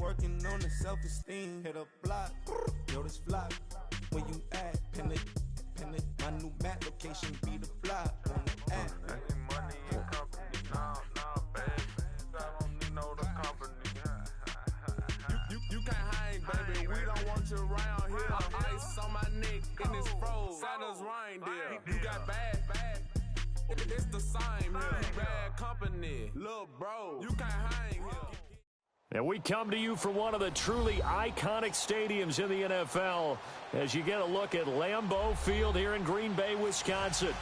working on the self-esteem. Hit a block, yo, this flock. Where you at? Pin it. My new map location be the flock. On the app. Money and company, nah, baby. I don't need no the company. You can't hang, baby. We don't want you around here. Ice on my neck in this froze. Santa's reindeer. You got bad. It's the same here. Bad company, little bro. You can't hang here. And we come to you from one of the truly iconic stadiums in the NFL as you get a look at Lambeau Field here in Green Bay, Wisconsin.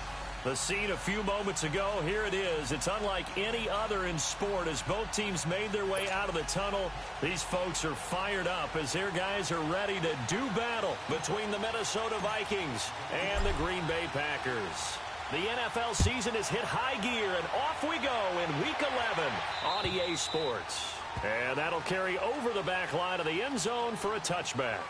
The scene a few moments ago, here it is. It's unlike any other in sport as both teams made their way out of the tunnel. These folks are fired up as their guys are ready to do battle between the Minnesota Vikings and the Green Bay Packers. The NFL season has hit high gear, and off we go in Week 11 on EA Sports. And that'll carry over the back line of the end zone for a touchback.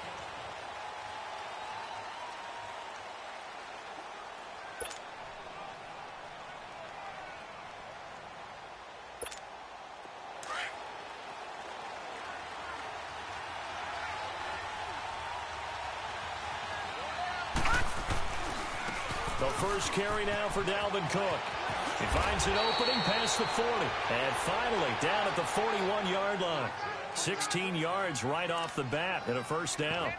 The first carry now for Dalvin Cook. He finds an opening past the 40. And finally down at the 41-yard line. 16 yards right off the bat and a first down.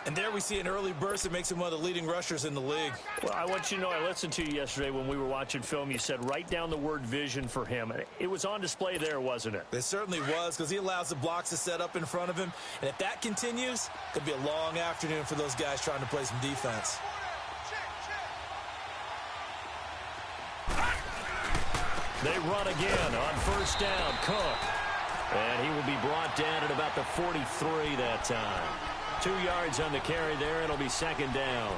And there we see an early burst that makes him one of the leading rushers in the league. Well, I want you to know, I listened to you yesterday when we were watching film. You said write down the word vision for him. It was on display there, wasn't it? It certainly was, because he allows the blocks to set up in front of him. And if that continues, it could be a long afternoon for those guys trying to play some defense. They run again on first down, Cook. And he will be brought down at about the 43 that time. 2 yards on the carry there. It'll be second down.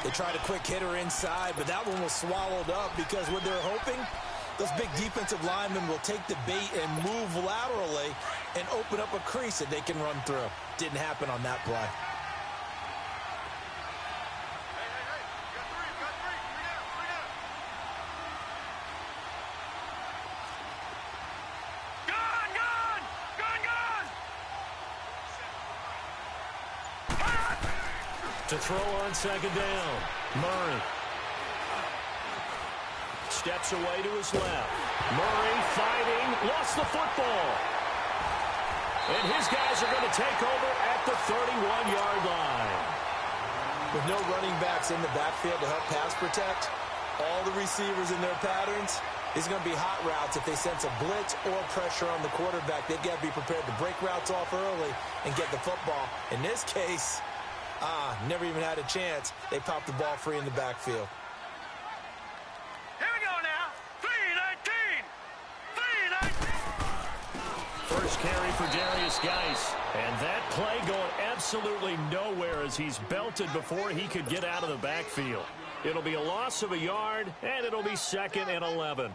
They tried a quick hitter inside, but that one was swallowed up because what they're hoping, those big defensive linemen will take the bait and move laterally and open up a crease that they can run through. Didn't happen on that play. To throw on second down, Murray. Steps away to his left. Murray fighting, lost the football. And his guys are going to take over at the 31-yard line. With no running backs in the backfield to help pass protect, all the receivers in their patterns, it's going to be hot routes if they sense a blitz or pressure on the quarterback. They've got to be prepared to break routes off early and get the football. In this case, never even had a chance. They popped the ball free in the backfield. Here we go now. 3-19. First carry for Darius Geis. And that play going absolutely nowhere as he's belted before he could get out of the backfield. It'll be a loss of a yard, and it'll be 2nd and 11.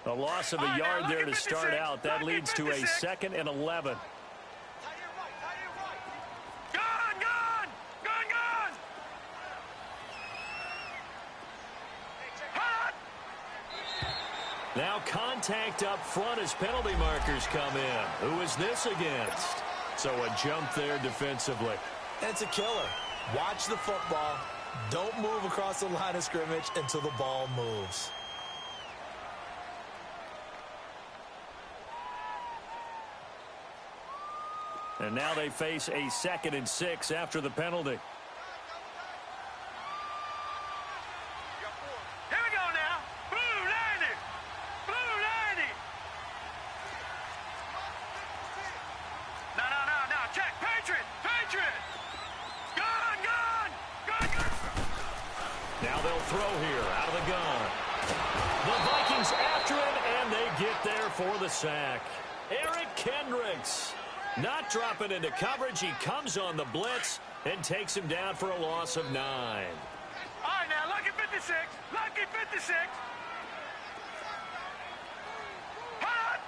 A loss of a yard there to start out. That leads to a 2nd and 11. Now contact up front as penalty markers come in. Who is this against? So a jump there defensively. It's a killer. Watch the football. Don't move across the line of scrimmage until the ball moves. And now they face a 2nd and 6 after the penalty. Here we go now. Blue 90. Blue 90. No. Check. Patriot. Gun. Now they'll throw here out of the gun. The Vikings after him, and they get there for the sack. Eric Kendricks. Not dropping into coverage. He comes on the blitz and takes him down for a loss of 9. All right, now, lucky 56. Lucky 56. Hot.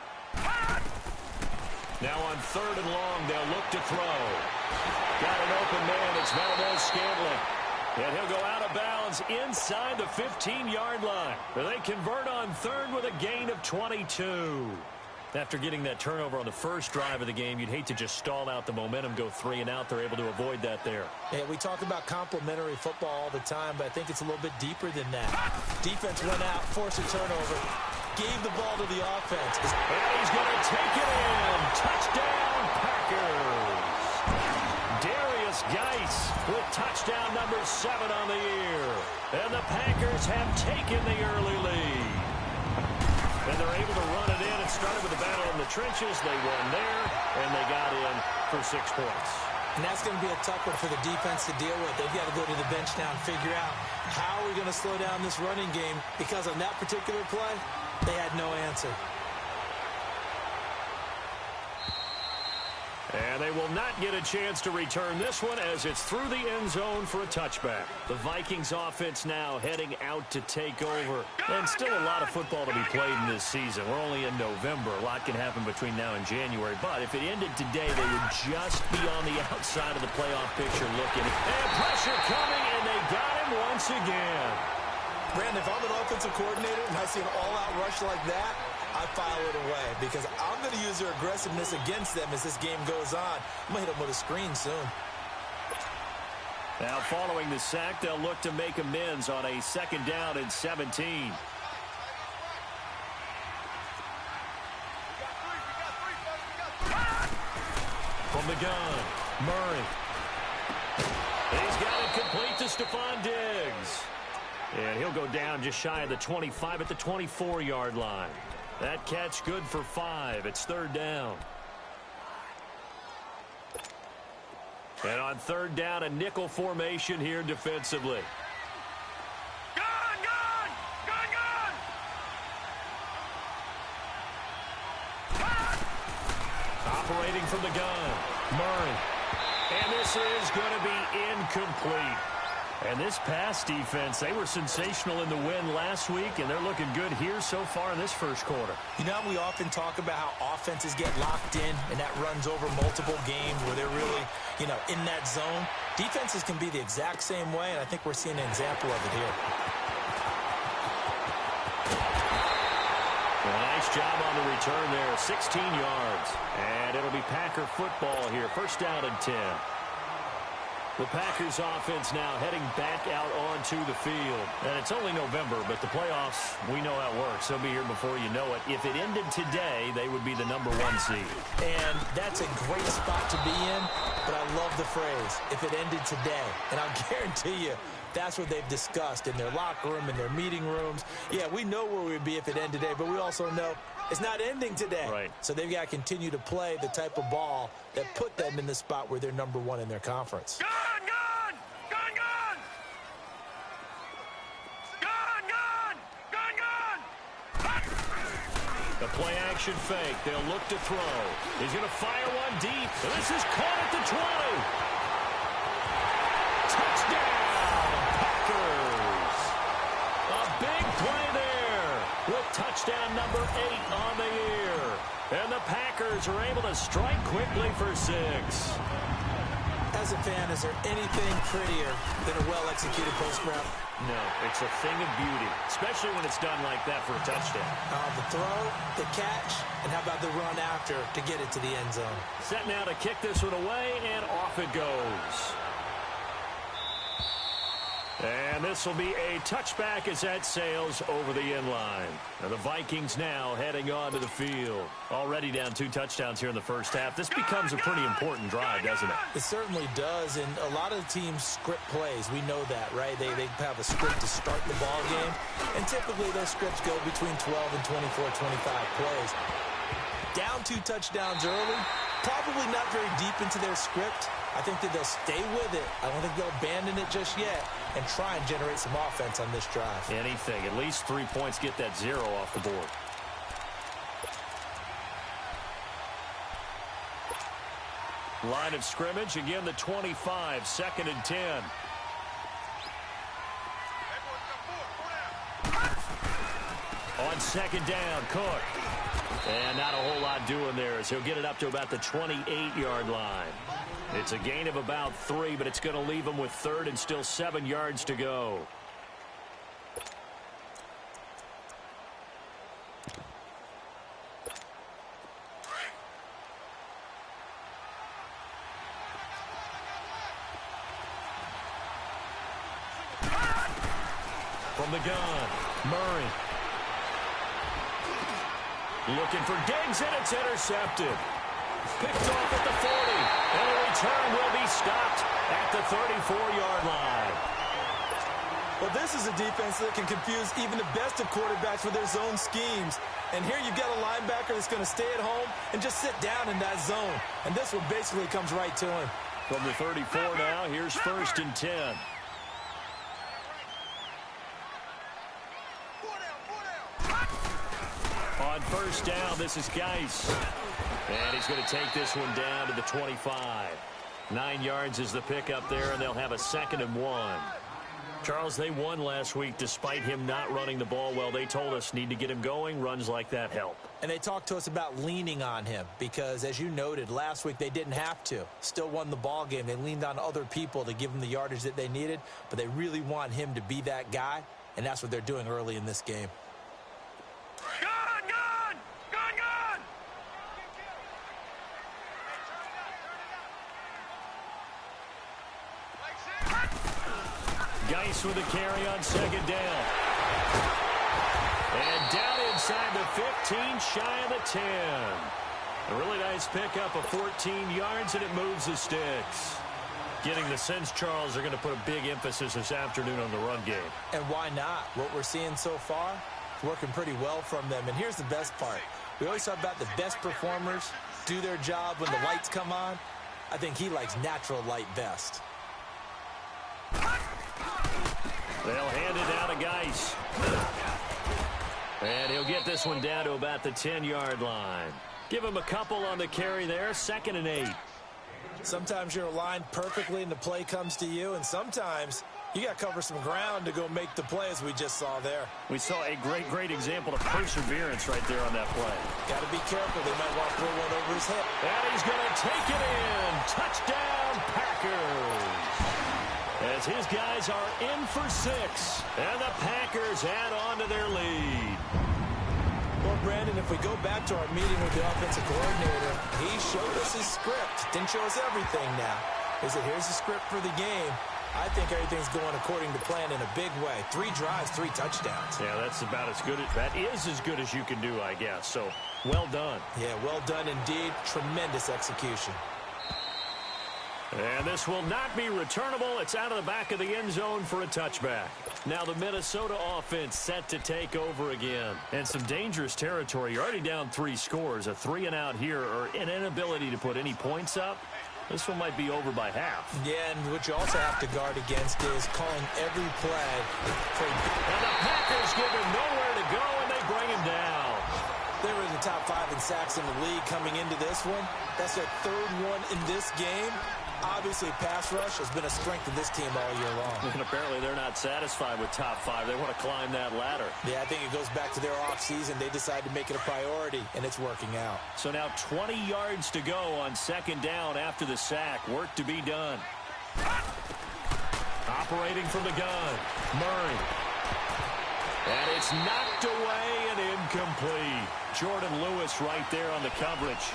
Now on 3rd and long, they'll look to throw. Got an open man. It's Valdez Scantling. And he'll go out of bounds inside the 15-yard line. They convert on third with a gain of 22. After getting that turnover on the first drive of the game, you'd hate to just stall out the momentum, go 3 and out. They're able to avoid that there. Yeah, we talk about complementary football all the time, but I think it's a little bit deeper than that. Defense went out, forced a turnover, gave the ball to the offense. And he's going to take it in. Touchdown, Packers. Darius Geis with touchdown number 7 on the year. And the Packers have taken the early lead. And they're able to run it in. It started with a battle in the trenches. They won there, and they got in for 6 points. And that's going to be a tough one for the defense to deal with. They've got to go to the bench now and figure out how are we going to slow down this running game, because on that particular play, they had no answer. And they will not get a chance to return this one as it's through the end zone for a touchback. The Vikings offense now heading out to take over. And still a lot of football to be played in this season. We're only in November. A lot can happen between now and January. But if it ended today, they would just be on the outside of the playoff picture looking. And pressure coming, and they got him once again. Brandon, if I'm an offensive coordinator and I see an all-out rush like that, I file it away, because I'm going to use their aggressiveness against them as this game goes on. I'm going to hit them with a screen soon. Now following the sack, they'll look to make amends on a 2nd down and 17. From the gun, Murray. He's got it complete to Stephon Diggs. And he'll go down just shy of the 25 at the 24-yard line. That catch good for 5. It's 3rd down. And on 3rd down, a nickel formation here defensively. Gun! Operating from the gun, Murray. And this is going to be incomplete. And this pass defense, they were sensational in the win last week, and they're looking good here so far in this first quarter. You know, we often talk about how offenses get locked in, and that runs over multiple games where they're really, in that zone. Defenses can be the exact same way, and I think we're seeing an example of it here. Nice job on the return there, 16 yards. And it'll be Packer football here, 1st down and 10. The Packers offense now heading back out onto the field. And it's only November, but the playoffs, we know how it works. They'll be here before you know it. If it ended today, they would be the number 1 seed. And that's a great spot to be in, but I love the phrase, if it ended today. And I'll guarantee you, that's what they've discussed in their locker room, in their meeting rooms. Yeah, we know where we'd be if it ended today, but we also know it's not ending today. Right. So they've got to continue to play the type of ball that put them in the spot where they're number 1 in their conference. Gun! The play-action fake. They'll look to throw. He's going to fire one deep. And this is caught at the 20. Touchdown, Packers. A big play there with touchdown number 8 on the year. And the Packers are able to strike quickly for 6. As a fan, is there anything prettier than a well-executed post route? No, it's a thing of beauty, especially when it's done like that for a touchdown. The throw, the catch, and how about the run after to get it to the end zone? Set now to kick this one away, and off it goes. And this will be a touchback as that sails over the end line. Now the Vikings now heading on to the field. Already down 2 touchdowns here in the first half. This becomes a pretty important drive, doesn't it? It certainly does, and a lot of the teams script plays. We know that, right? They have a script to start the ball game, and typically those scripts go between 12 and 24, 25 plays. Down 2 touchdowns early, probably not very deep into their script. I think that they'll stay with it. I don't think they'll abandon it just yet and try and generate some offense on this drive. Anything. At least 3 points, get that 0 off the board. Line of scrimmage, again the 25, 2nd and 10. On 2nd down, Cook. And not a whole lot doing there as he'll get it up to about the 28-yard line. It's a gain of about 3, but it's going to leave them with 3rd and still 7 yards to go. From the gun, Murray. Looking for Diggs, and it's intercepted. Picked off at the 40, and the return will be stopped at the 34-yard line. Well, this is a defense that can confuse even the best of quarterbacks with their zone schemes. And here you've got a linebacker that's going to stay at home and just sit down in that zone. And this one basically comes right to him. From the 34 now, here's 1st and 10. On 1st down, this is Geis. And he's going to take this one down to the 25. 9 yards is the pickup there, and they'll have a 2nd and 1. Charles, they won last week despite him not running the ball well. They told us need to get him going. Runs like that help. And they talked to us about leaning on him because, as you noted, last week they didn't have to. Still won the ball game. They leaned on other people to give them the yardage that they needed, but they really want him to be that guy, and that's what they're doing early in this game. Geis with a carry on 2nd down. And down inside the 15, shy of the 10. A really nice pickup of 14 yards, and it moves the sticks. Getting the sense, Charles, they're going to put a big emphasis this afternoon on the run game. And why not? What we're seeing so far is working pretty well from them. And here's the best part. We always talk about the best performers do their job when the lights come on. I think he likes natural light best. They'll hand it down to Geis. And he'll get this one down to about the 10-yard line. Give him a couple on the carry there. 2nd and 8. Sometimes you're aligned perfectly and the play comes to you, and sometimes you got to cover some ground to go make the play, as we just saw there. We saw a great example of perseverance right there on that play. Got to be careful. They might want to throw one over his head. And he's going to take it in. Touchdown, Packers. As his guys are in for 6, and the Packers add on to their lead. Well, Brandon, if we go back to our meeting with the offensive coordinator, he showed us his script. Didn't show us everything now. He said, here's the script for the game. I think everything's going according to plan in a big way. 3 drives, 3 touchdowns. Yeah, that's about as good. That is as good as you can do, I guess. So, well done. Yeah, well done indeed. Tremendous execution. And this will not be returnable. It's out of the back of the end zone for a touchback. Now the Minnesota offense set to take over again. And some dangerous territory. You're already down 3 scores. A 3-and-out here, or an inability to put any points up. This one might be over by half. Yeah, and what you also have to guard against is calling every play. And the Packers give him nowhere to go, and they bring him down. They were in the top 5 in sacks in the league coming into this one. That's their 3rd one in this game. Obviously, pass rush has been a strength of this team all year long. And apparently they're not satisfied with top 5. They want to climb that ladder. Yeah, I think it goes back to their offseason. They decided to make it a priority, and it's working out. So now 20 yards to go on 2nd down after the sack. Work to be done. Operating from the gun, Murray. And it's knocked away and incomplete. Jordan Lewis right there on the coverage.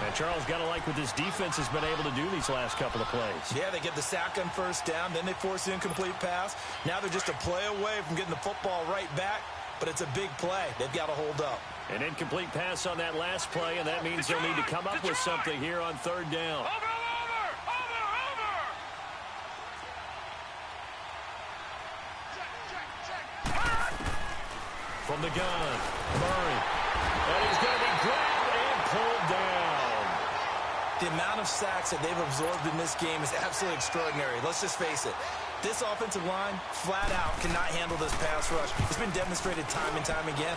And Charles, got to like what this defense has been able to do these last couple of plays. Yeah, they get the sack on 1st down, then they force the incomplete pass. Now they're just a play away from getting the football right back, but it's a big play. They've got to hold up. An incomplete pass on that last play, and that means they'll need to come up with something here on 3rd down. Over! From the gun, Murray. And he's going to be grabbed and pulled down. The amount of sacks that they've absorbed in this game is absolutely extraordinary. Let's just face it. This offensive line, flat out, cannot handle this pass rush. It's been demonstrated time and time again.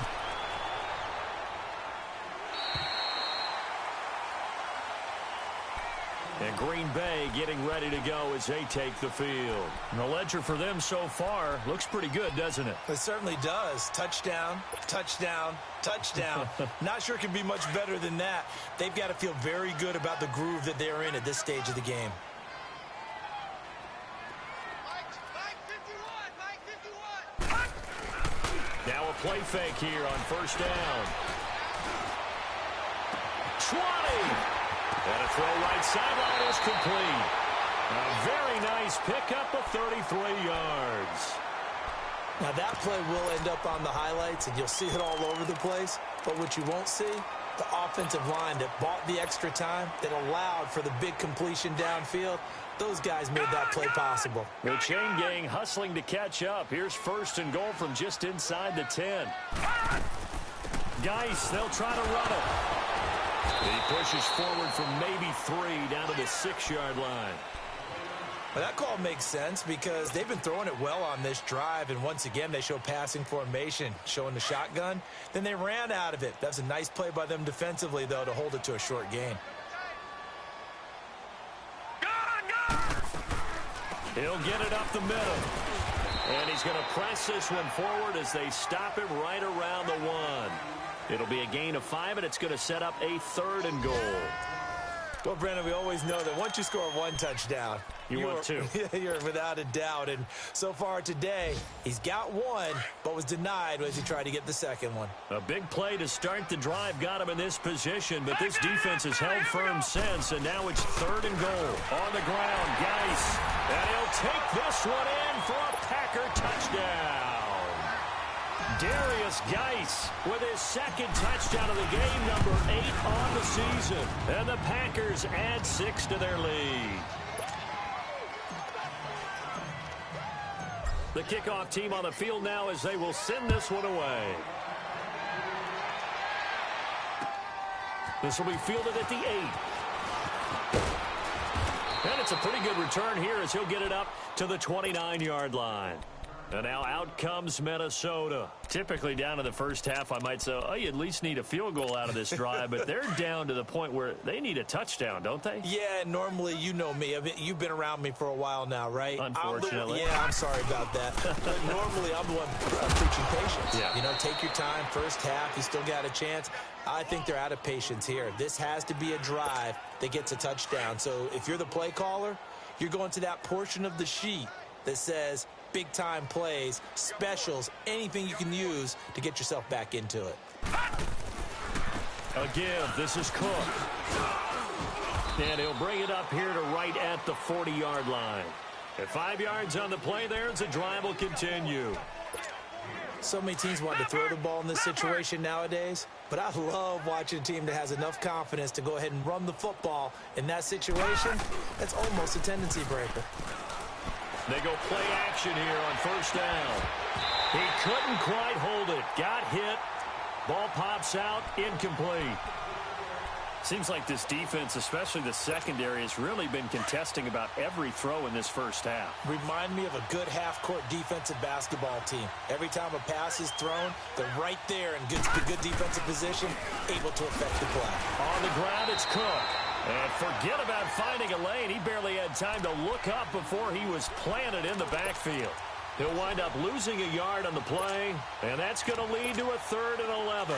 And Green Bay getting ready to go as they take the field. And the ledger for them so far looks pretty good, doesn't it? It certainly does. Touchdown, touchdown, touchdown. Not sure it can be much better than that. They've got to feel very good about the groove that they're in at this stage of the game. Now a play fake here on first down. 20! And a throw right sideline is complete. A very nice pickup of 33 yards. Now that play will end up on the highlights, and you'll see it all over the place. But what you won't see, the offensive line that bought the extra time, that allowed for the big completion downfield, those guys made that play possible. The chain gang hustling to catch up. Here's first and goal from just inside the 10. Geis, they'll try to run it. He pushes forward from maybe 3 down to the 6-yard line. Well, that call makes sense because they've been throwing it well on this drive, and once again they show passing formation, showing the shotgun. Then they ran out of it. That's a nice play by them defensively, though, to hold it to a short gain. He'll get it up the middle. And he's going to press this one forward as they stop him right around the 1. It'll be a gain of 5, and it's going to set up a 3rd and goal. Well, Brandon, we always know that once you score 1 touchdown, you want 2. You're without a doubt. And so far today, he's got 1, but was denied as he tried to get the 2nd one. A big play to start the drive got him in this position, but this defense has held firm since, and now it's 3rd and goal. On the ground, Geis. And he'll take this one in for a Packer touchdown. Darius Geis with his 2nd touchdown of the game, number 8 on the season. And the Packers add 6 to their lead. The kickoff team on the field now as they will send this one away. This will be fielded at the 8. And it's a pretty good return here as he'll get it up to the 29-yard line. And now out comes Minnesota. Typically down in the first half, I might say, oh, you at least need a field goal out of this drive. But they're down to the point where they need a touchdown, don't they? Yeah, normally, you know me. You've been around me for a while now, right? Unfortunately. I'm sorry about that. But normally, I'm the one preaching patience. Yeah. You know, take your time. First half, you still got a chance. I think they're out of patience here. This has to be a drive that gets a touchdown. So if you're the play caller, you're going to that portion of the sheet that says big-time plays, specials, anything you can use to get yourself back into it. A give. This is Cook. And he'll bring it up here to right at the 40-yard line. At 5 yards on the play there, the drive will continue. So many teams want to throw the ball in this situation nowadays, but I love watching a team that has enough confidence to go ahead and run the football in that situation. That's almost a tendency breaker. They go play action here on first down. He couldn't quite hold it. Got hit. Ball pops out. Incomplete. Seems like this defense, especially the secondary, has really been contesting about every throw in this first half. Remind me of a good half-court defensive basketball team. Every time a pass is thrown, they're right there in good defensive position, able to affect the play. On the ground, it's Cook. And forget about finding a lane. He barely had time to look up before he was planted in the backfield. He'll wind up losing a yard on the play, and that's going to lead to a 3rd and 11.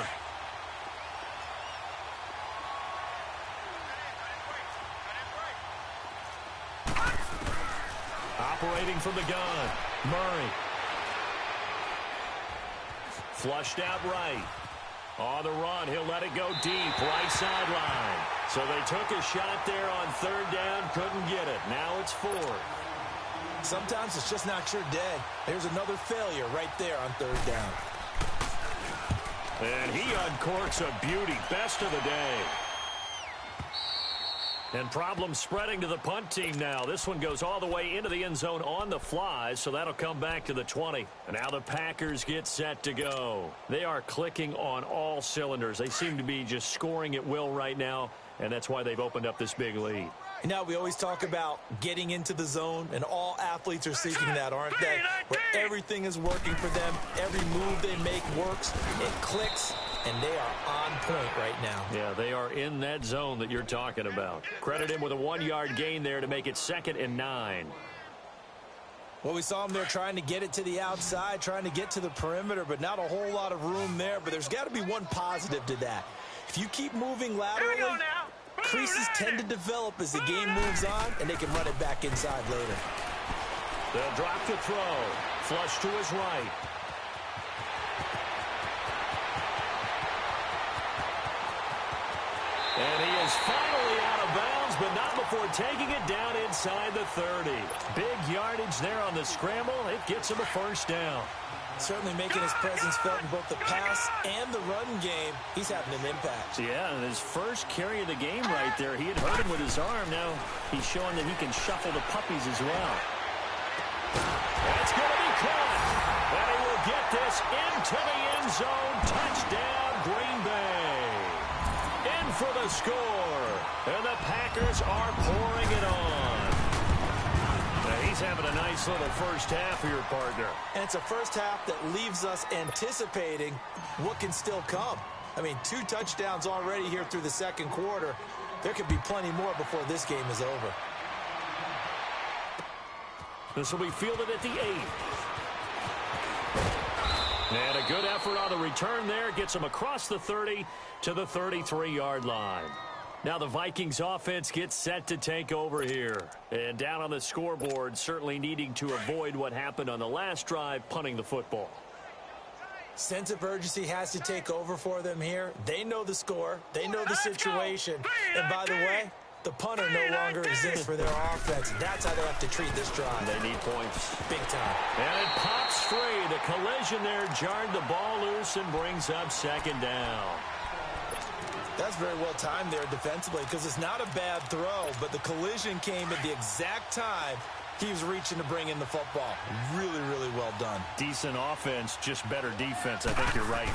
Operating from the gun, Murray. Flushed out right. On the run, he'll let it go deep, right sideline. So they took a shot there on 3rd down, couldn't get it. Now it's 4th. Sometimes it's just not your day. There's another failure right there on 3rd down. And he uncorks a beauty, best of the day. And problems spreading to the punt team now. This one goes all the way into the end zone on the fly, so that'll come back to the 20. And now the Packers get set to go. They are clicking on all cylinders. They seem to be just scoring at will right now, and that's why they've opened up this big lead. You know, we always talk about getting into the zone, and all athletes are seeking that, aren't they? Where everything is working for them. Every move they make works. It clicks. and they are on point right now. Yeah, they are in that zone that you're talking about. Credit him with a 1-yard gain there to make it 2nd and 9. Well, we saw him there trying to get it to the outside, trying to get to the perimeter, but not a whole lot of room there. But there's got to be one positive to that. If you keep moving laterally, creases tend to develop as the game moves on, and they can run it back inside later. They'll drop the throw. Flush to his right. And he is finally out of bounds, but not before taking it down inside the 30. Big yardage there on the scramble. It gets him a first down. Certainly making his presence felt in both the pass and the run game. He's having an impact. Yeah, and his first carry of the game right there, he had hurt him with his arm. Now he's showing that he can shuffle the puppies as well. That's going to be caught. And he will get this into the end zone. Touchdown, Green Bay. In for the score. And the Packers are pouring it on. Now he's having a nice little first half here, partner. And it's a first half that leaves us anticipating what can still come. I mean, 2 touchdowns already here through the second quarter. There could be plenty more before this game is over. This will be fielded at the 8. And a good effort on the return there. Gets him across the 30 to the 33-yard line. Now the Vikings offense gets set to take over here. And down on the scoreboard, certainly needing to avoid what happened on the last drive, punting the football. Sense of urgency has to take over for them here. They know the score. They know the situation. And by the way, the punter no longer exists for their offense. That's how they have to treat this drive. They need points. Big time. And it pops free. The collision there jarred the ball loose and brings up 2nd down. That's very well timed there defensively because it's not a bad throw, but the collision came at the exact time he was reaching to bring in the football. Really, really well done. Decent offense, just better defense. I think you're right.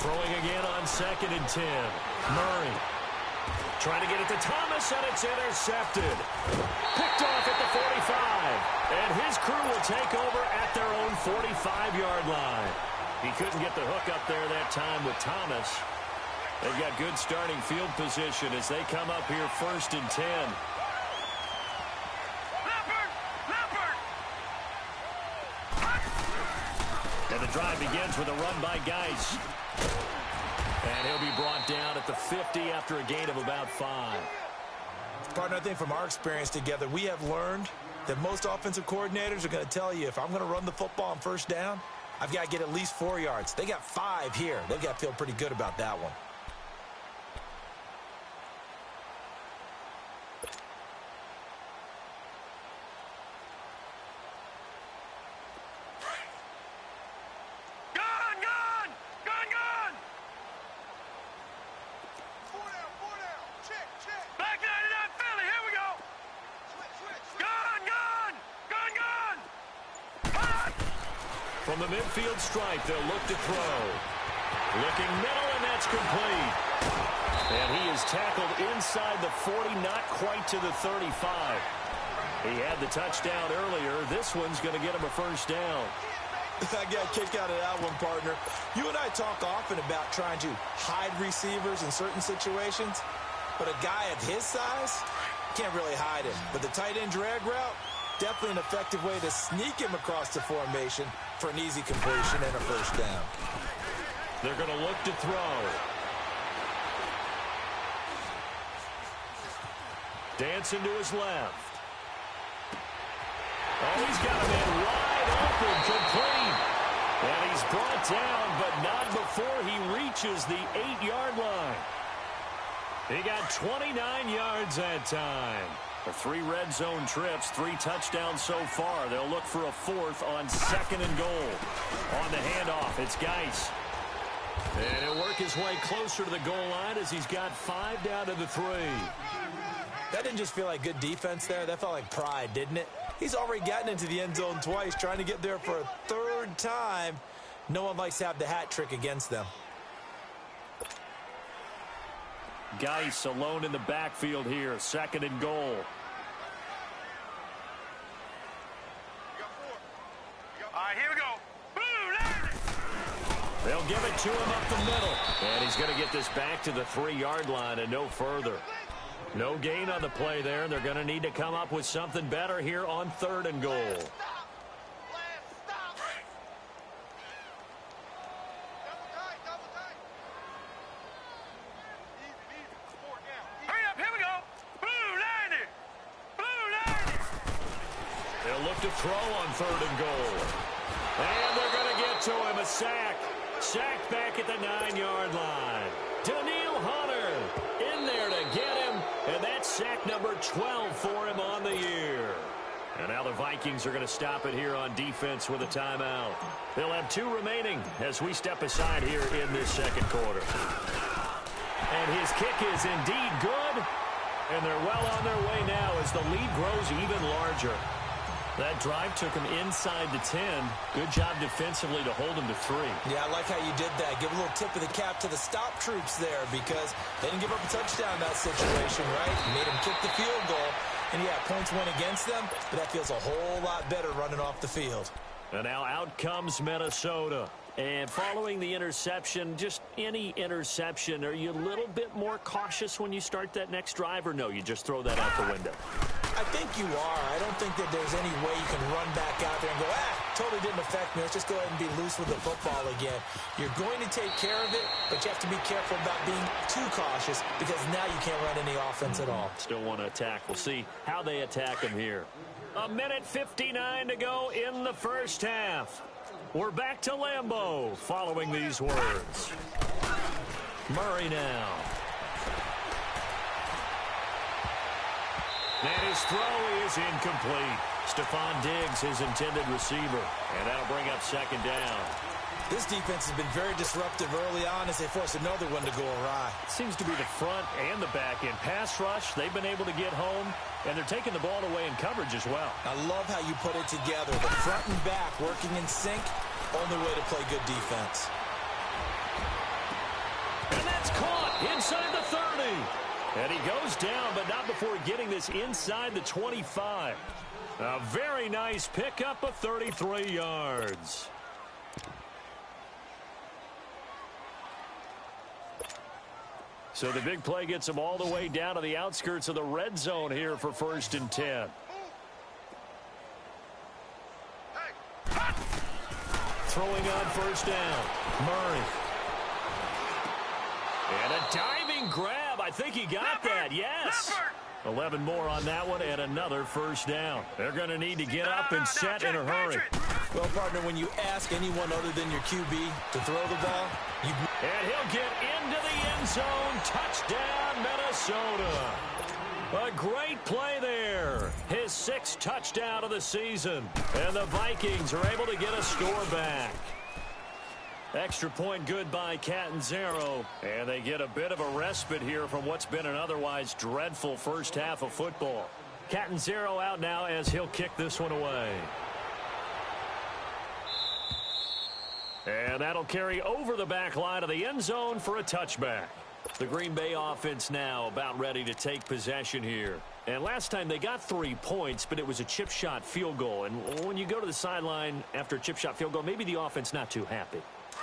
Throwing again on 2nd and 10. Murray trying to get it to Thomas, and it's intercepted. Picked off at the 45. And his crew will take over at their own 45-yard line. He couldn't get the hook up there that time with Thomas. They've got good starting field position as they come up here 1st and 10. And the drive begins with a run by Geis. And he'll be brought down at the 50 after a gain of about 5. Partner, I think from our experience together, we have learned that most offensive coordinators are going to tell you, if I'm going to run the football on 1st down, I've got to get at least 4 yards. They got 5 here. They've got to feel pretty good about that one. From the midfield stripe, they'll look to throw. Looking middle, and that's complete. And he is tackled inside the 40, not quite to the 35. He had the touchdown earlier. This one's going to get him a first down. I got a kick out of that one, partner. You and I talk often about trying to hide receivers in certain situations, but a guy of his size can't really hide him. But the tight end drag route, definitely an effective way to sneak him across the formation for an easy completion and a first down. They're going to look to throw. Dancing to his left. Oh, he's got a man wide open, complete. And he's brought down, but not before he reaches the 8-yard line. He got 29 yards that time. For 3 red zone trips, 3 touchdowns so far. They'll look for a 4th on 2nd and goal. On the handoff, it's Geis. And he'll work his way closer to the goal line as he's got 5 down to the 3. That didn't just feel like good defense there. That felt like pride, didn't it? He's already gotten into the end zone twice, trying to get there for a 3rd time. No one likes to have the hat trick against them. Geis alone in the backfield here, 2nd and goal. All right, here we go. Boom, They'll give it to him up the middle. And he's going to get this back to the 3-yard line and no further. No gain on the play there. They're going to need to come up with something better here on 3rd and goal. They'll look to throw on 3rd and goal. And they're going to get to him. A sack. Sacked back at the 9-yard line. Daniil Hunter in there to get him. And that's sack number 12 for him on the year. And now the Vikings are going to stop it here on defense with a timeout. They'll have 2 remaining as we step aside here in this second quarter. And his kick is indeed good. And they're well on their way now as the lead grows even larger. That drive took him inside the 10. Good job defensively to hold him to 3. Yeah, I like how you did that. Give a little tip of the cap to the stop troops there because they didn't give up a touchdown in that situation, right? Made him kick the field goal. And, yeah, points went against them, but that feels a whole lot better running off the field. And now out comes Minnesota. And following the interception, just any interception, are you a little bit more cautious when you start that next drive, or no, you just throw that out the window? I think you are. I don't think that there's any way you can run back out there and go, totally didn't affect me. Let's just go ahead and be loose with the football again. You're going to take care of it, but you have to be careful about being too cautious because now you can't run any offense at all. Still want to attack. We'll see how they attack him here. 1:59 to go in the first half. We're back to Lambeau following these words. Murray now. And his throw is incomplete. Stephon Diggs, his intended receiver. And that'll bring up 2nd down. This defense has been very disruptive early on as they force another one to go awry. Seems to be the front and the back end. Pass rush, they've been able to get home, and they're taking the ball away in coverage as well. I love how you put it together. The front and back working in sync, only way to play good defense. And that's caught inside the 30. And he goes down, but not before getting this inside the 25. A very nice pickup of 33 yards. So the big play gets him all the way down to the outskirts of the red zone here for 1st and 10. Throwing on 1st down. Murray. And a diving grab. I think he got that. Yes. 11 more on that one and another 1st down. They're going to need to get up and set in a hurry. Well, partner, when you ask anyone other than your QB to throw the ball, and he'll get into the end zone. Touchdown, Minnesota. A great play there. His 6th touchdown of the season. And the Vikings are able to get a score back. Extra point good by Catanzaro. And they get a bit of a respite here from what's been an otherwise dreadful first half of football. Catanzaro out now as he'll kick this one away. And that'll carry over the back line of the end zone for a touchback. The Green Bay offense now about ready to take possession here. And last time they got 3 points, but it was a chip shot field goal. And when you go to the sideline after a chip shot field goal, maybe the offense not too happy.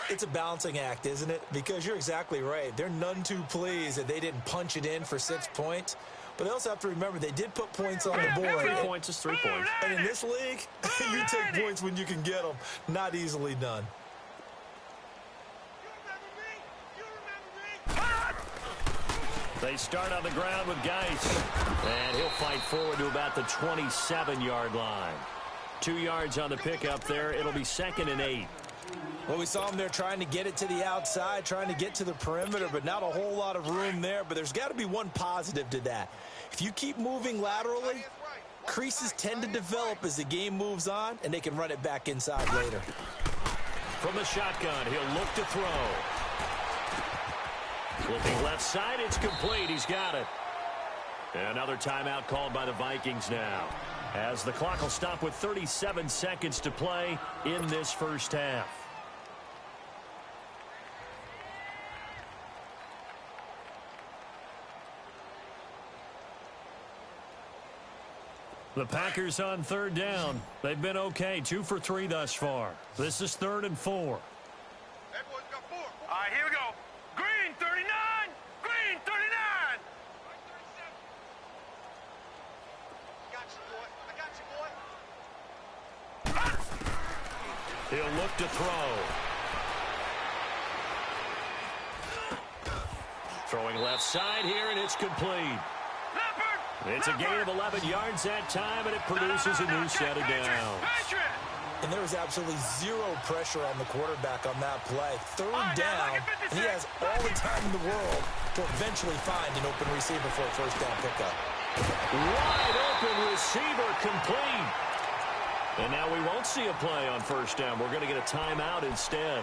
It's a balancing act, isn't it? Because you're exactly right. They're none too pleased that they didn't punch it in for 6 points. But they also have to remember they did put points on the board. 3 points is 3 points. And in this league, you take points when you can get them. Not easily done. They start on the ground with Geis. And he'll fight forward to about the 27-yard line. 2 yards on the pickup there. It'll be 2nd and 8. Well, we saw him there trying to get it to the outside, trying to get to the perimeter, but not a whole lot of room there. But there's got to be one positive to that. If you keep moving laterally, creases tend to develop as the game moves on, and they can run it back inside later. From the shotgun, he'll look to throw. Looking left side, it's complete. He's got it. Another timeout called by the Vikings now, as the clock will stop with 37 seconds to play in this first half. The Packers on 3rd down. They've been okay, 2 for 3 thus far. This is 3rd and 4. That boy's go. right, here we go. Green 39. Green 39. Got you, boy. I got you, boy. He'll look to throw. Throwing left side here, and it's complete. It's a gain of 11 yards that time, and it produces a new set of downs. And there was absolutely zero pressure on the quarterback on that play. Third down, and he has all the time in the world to eventually find an open receiver for a first down pickup. Wide open receiver complete. And now we won't see a play on first down. We're going to get a timeout instead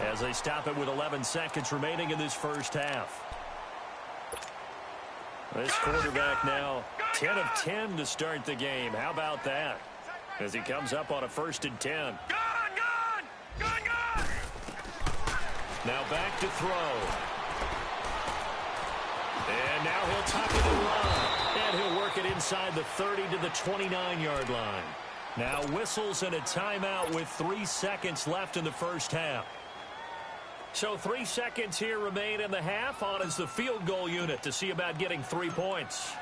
as they stop it with 11 seconds remaining in this first half. This quarterback now 10 of 10 to start the game. How about that? As he comes up on a 1st and 10. Now back to throw. And now he'll tuck it and run. And he'll work it inside the 30 to the 29-yard line. Now whistles and a timeout with 3 seconds left in the first half. So 3 seconds here remain in the half. On is the field goal unit to see about getting 3 points.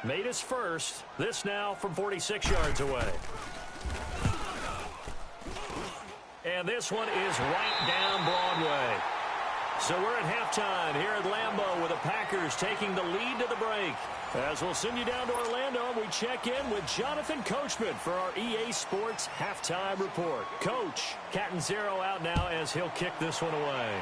Made his first. This now from 46 yards away. And this one is right down Broadway. So we're at halftime here at Lambeau with the Packers taking the lead to the break. As we'll send you down to Orlando, we check in with Jonathan Coachman for our EA Sports Halftime Report. Coach, Catanzaro out now as he'll kick this one away.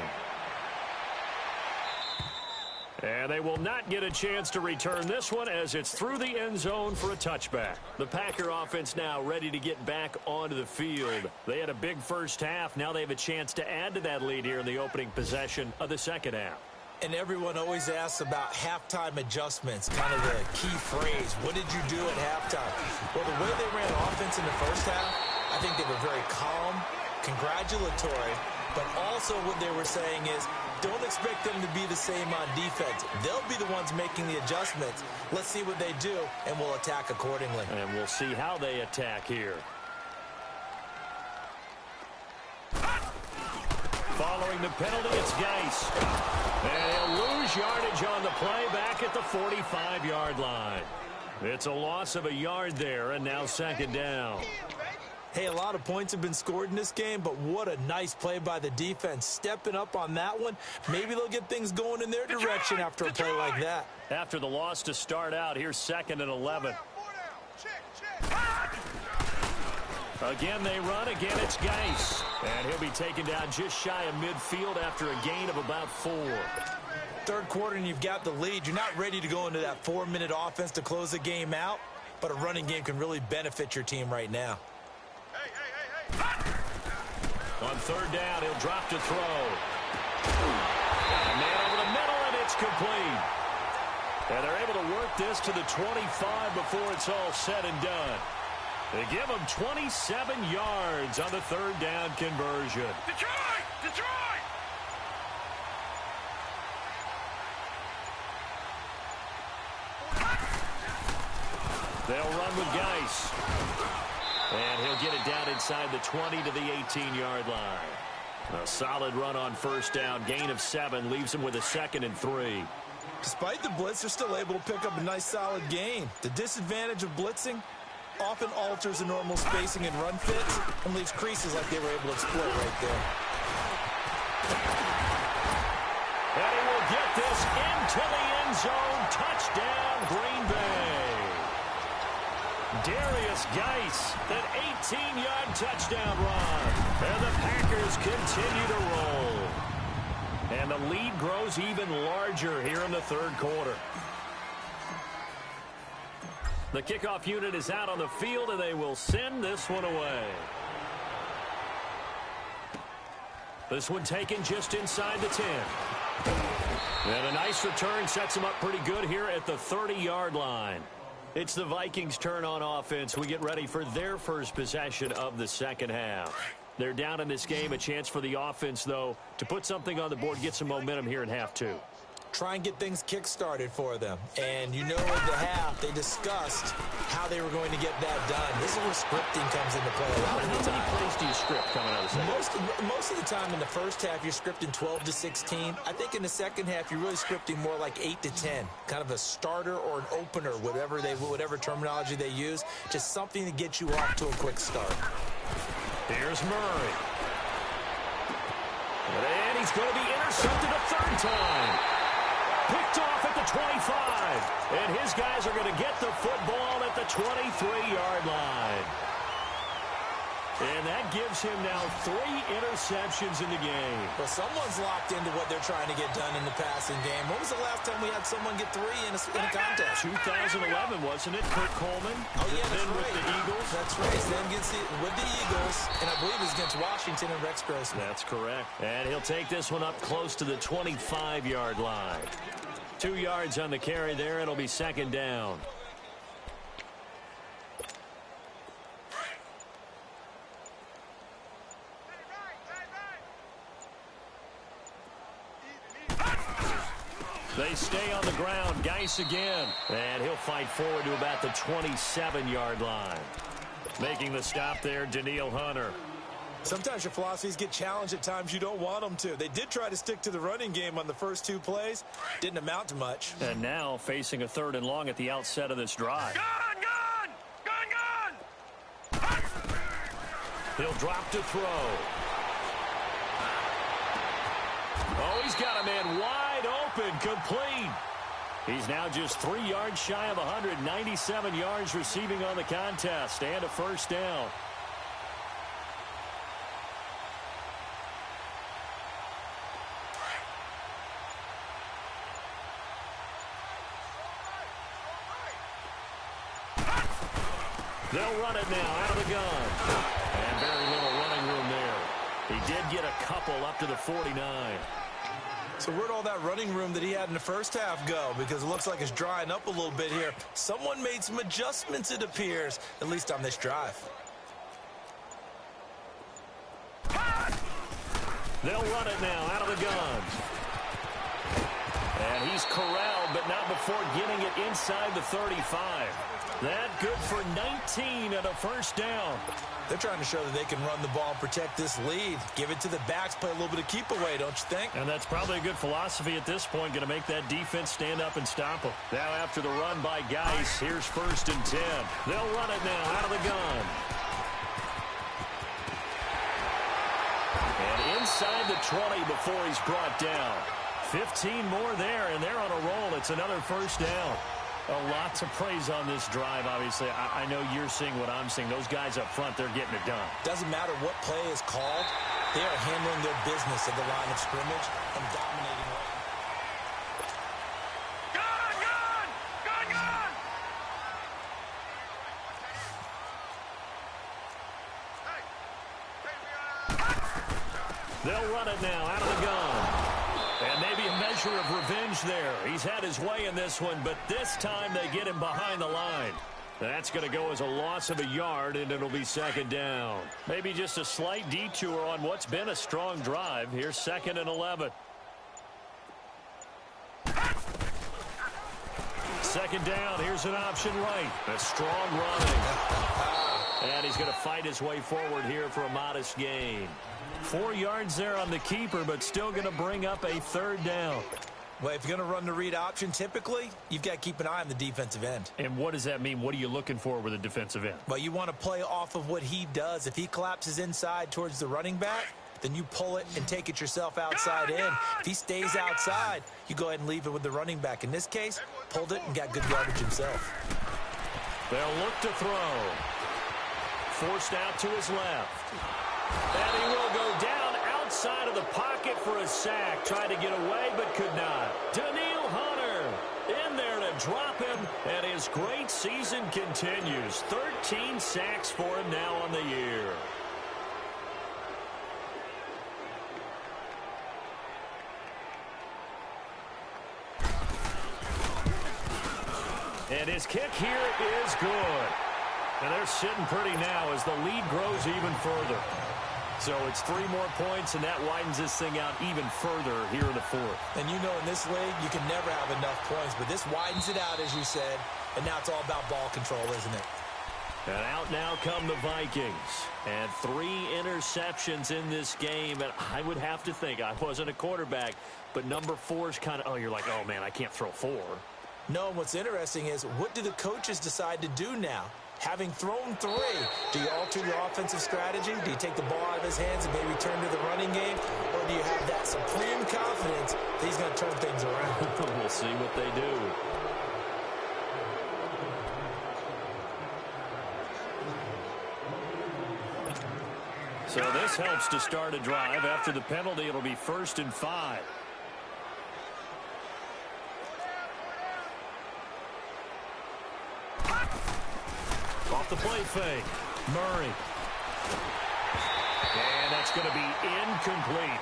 And they will not get a chance to return this one as it's through the end zone for a touchback. The Packer offense now ready to get back onto the field. They had a big first half. Now they have a chance to add to that lead here in the opening possession of the second half. And everyone always asks about halftime adjustments, kind of the key phrase. What did you do at halftime? Well, the way they ran offense in the first half, I think they were very calm, congratulatory, but also what they were saying is, don't expect them to be the same on defense. They'll be the ones making the adjustments. Let's see what they do, and we'll attack accordingly. And we'll see how they attack here. Following the penalty, it's Geis. And he'll lose yardage on the play back at the 45-yard line. It's a loss of a yard there, and now second down. Hey, a lot of points have been scored in this game, but what a nice play by the defense. Stepping up on that one. Maybe they'll get things going in their direction after a play like that. After the loss to start out, here's 2nd and 11. Again, they run. Again, it's Geis. And he'll be taken down just shy of midfield after a gain of about 4. Third quarter, and you've got the lead. You're not ready to go into that 4-minute offense to close the game out, but a running game can really benefit your team right now. On third down, he'll drop to throw. A man over the middle, and it's complete. And they're able to work this to the 25 before it's all said and done. They give him 27 yards on the third down conversion. Detroit! Detroit! They'll run with Geis. And he'll get it down inside the 20 to the 18-yard line. A solid run on first down. Gain of 7 leaves him with a 2nd and 3. Despite the blitz, they're still able to pick up a nice solid gain. The disadvantage of blitzing often alters the normal spacing and run fits and leaves creases like they were able to exploit right there. And he will get this into the end zone. Touchdown, Green Bay. Darius Geis, an 18-yard touchdown run. And the Packers continue to roll. And the lead grows even larger here in the third quarter. The kickoff unit is out on the field, and they will send this one away. This one taken just inside the 10. And a nice return sets them up pretty good here at the 30-yard line. It's the Vikings' turn on offense. We get ready for their first possession of the second half. They're down in this game. A chance for the offense, though, to put something on the board, get some momentum here in half 2. try and get things kick-started for them. And you know at the half, they discussed how they were going to get that done. This is where scripting comes into play a lot of the time. How many plays do you script coming out of the second? Most of the time in the first half, you're scripting 12 to 16. I think in the second half, you're really scripting more like 8 to 10. Kind of a starter or an opener, whatever terminology they use. Just something to get you off to a quick start. Here's Murray. And he's going to be intercepted a third time. Picked off at the 25. And his guys are going to get the football at the 23-yard line. And that gives him now 3 interceptions in the game. Well, someone's locked into what they're trying to get done in the passing game. When was the last time we had someone get 3 in a contest? 2011, wasn't it? Kurt Coleman. Oh, yeah, that's then right. With the Eagles. That's right. Then with the Eagles, and I believe it's against Washington and Rex Grossman. That's correct. And he'll take this one up close to the 25-yard line. 2 yards on the carry there. It'll be second down. They stay on the ground. Geis again. And he'll fight forward to about the 27-yard line. Making the stop there, Daniil Hunter. Sometimes your philosophies get challenged at times you don't want them to. They did try to stick to the running game on the first 2 plays. Didn't amount to much. And now facing a 3rd and long at the outset of this drive. Gun! He'll drop to throw. Oh, he's got a man wide open, complete. He's now just 3 yards shy of 197 yards receiving on the contest and a first down. They'll run it now out of the gun. And very little running room there. He did get a couple up to the 49. So where'd all that running room that he had in the first half go? Because it looks like it's drying up a little bit here. Someone made some adjustments, it appears, at least on this drive. They'll run it now out of the gun. And he's corralled, but not before getting it inside the 35. That good for 19 and a first down. They're trying to show that they can run the ball and protect this lead. Give it to the backs, play a little bit of keep away, don't you think? And that's probably a good philosophy at this point, going to make that defense stand up and stop them. Now after the run by Geis, here's 1st and 10. They'll run it now out of the gun. And inside the 20 before he's brought down. 15 more there, and they're on a roll. It's another first down. A lot to praise on this drive, obviously. I know you're seeing what I'm seeing. Those guys up front, they're getting it done. Doesn't matter what play is called. They are handling their business at the line of scrimmage and dominating. They'll run it now out of the gun. And maybe a measure of revenge there. He's had his way in this one, but this time they get him behind the line. That's going to go as a loss of a yard, and it'll be second down. Maybe just a slight detour on what's been a strong drive. Here's 2nd and 11. Second down. Here's an option right. A strong running. And he's going to fight his way forward here for a modest gain. 4 yards there on the keeper, but still going to bring up a 3rd down. Well, if you're going to run the read option, typically, you've got to keep an eye on the defensive end. And what does that mean? What are you looking for with a defensive end? Well, you want to play off of what he does. If he collapses inside towards the running back, then you pull it and take it yourself outside in. If he stays outside, you go ahead and leave it with the running back. In this case, pulled it and got good yardage himself. They'll look to throw. Forced out to his left. And he will go down outside of the pocket for a sack. Tried to get away, but could not. Daniil Hunter in there to drop him, and his great season continues. 13 sacks for him now on the year. And his kick here is good. And they're sitting pretty now as the lead grows even further. So it's 3 more points, and that widens this thing out even further here in the fourth. And you know in this league, you can never have enough points, but this widens it out, as you said, and now it's all about ball control, isn't it? And out now come the Vikings. And 3 interceptions in this game. And I would have to think, I wasn't a quarterback, but number 4 is kind of, you're like, oh, man, I can't throw 4. No, and what's interesting is, what do the coaches decide to do now? Having thrown 3, do you alter your offensive strategy? Do you take the ball out of his hands and maybe turn to the running game? Or do you have that supreme confidence that he's going to turn things around? We'll see what they do. So this helps to start a drive. After the penalty, it'll be 1st and 5. Off the play fake. Murray. And that's going to be incomplete.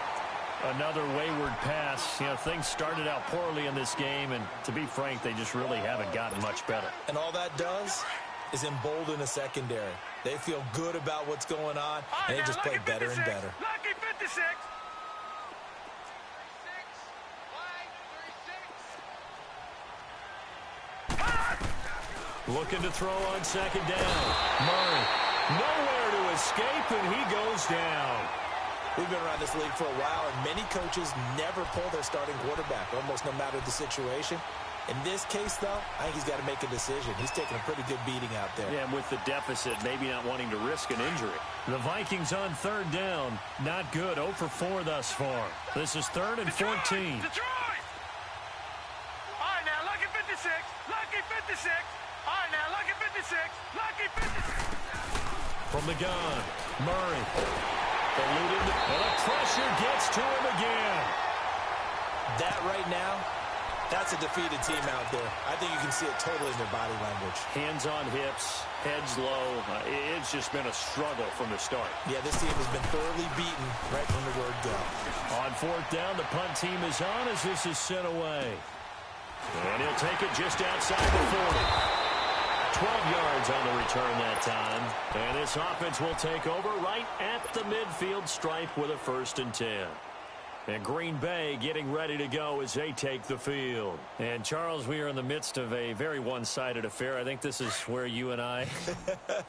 Another wayward pass. You know, things started out poorly in this game, and to be frank, they just really haven't gotten much better. And all that does is embolden a secondary. They feel good about what's going on, and they just play better and better. Lucky 56. Looking to throw on 2nd down. Murray. Nowhere to escape, and he goes down. We've been around this league for a while, and many coaches never pull their starting quarterback, almost no matter the situation. In this case, though, I think he's got to make a decision. He's taking a pretty good beating out there. Yeah, and with the deficit, maybe not wanting to risk an injury. The Vikings on 3rd down. Not good. 0 for 4 thus far. This is 3rd and 14. Detroit! All right, now, lucky 56. Lucky 56. All right, now, lucky 56. Lucky 56. From the gun, Murray. Eluded, and the pressure gets to him again. That right now, that's a defeated team out there. I think you can see it totally in their body language. Hands on hips, heads low. It's just been a struggle from the start. Yeah, this team has been thoroughly beaten right from the word go. On 4th down, the punt team is on as this is sent away. And he'll take it just outside the 40. 12 yards on the return that time. And this offense will take over right at the midfield stripe with a 1st and 10. And Green Bay getting ready to go as they take the field. And, Charles, we are in the midst of a very one-sided affair. I think this is where you and I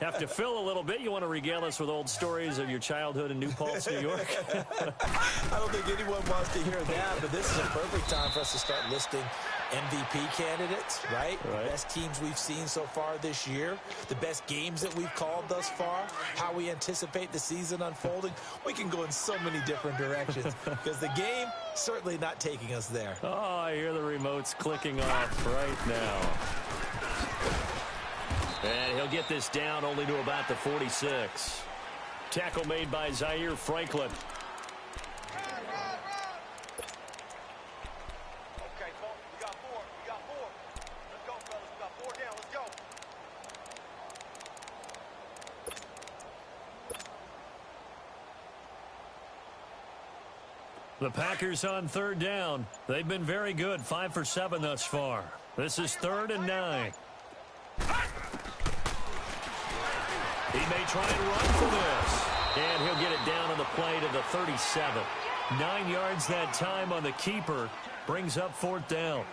have to fill a little bit. You want to regale us with old stories of your childhood in New Paltz, New York? I don't think anyone wants to hear that, but this is a perfect time for us to start listing MVP candidates, right? The best teams we've seen so far this year, the best games that we've called thus far, how we anticipate the season unfolding. We can go in so many different directions because the game certainly not taking us there. Oh, I hear the remotes clicking off right now. And he'll get this down only to about the 46. Tackle made by Zaire Franklin. The Packers on 3rd down. They've been very good, 5 for 7 thus far. This is 3rd and 9. He may try and run for this. And he'll get it down on the play to the 37. 9 yards that time on the keeper. Brings up 4th down.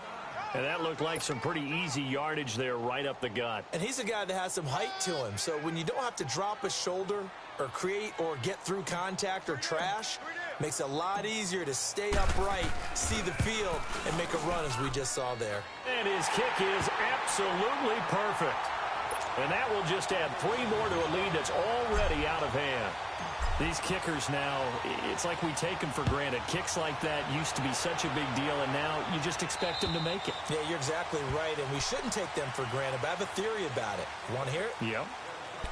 And that looked like some pretty easy yardage there right up the gut. And he's a guy that has some height to him. So when you don't have to drop a shoulder or create or get through contact or trash, makes it a lot easier to stay upright, see the field, and make a run as we just saw there. And his kick is absolutely perfect. And that will just add 3 more to a lead that's already out of hand. These kickers now, it's like we take them for granted. Kicks like that used to be such a big deal, and now you just expect them to make it. Yeah, you're exactly right, and we shouldn't take them for granted, but I have a theory about it. You want to hear it? Yep.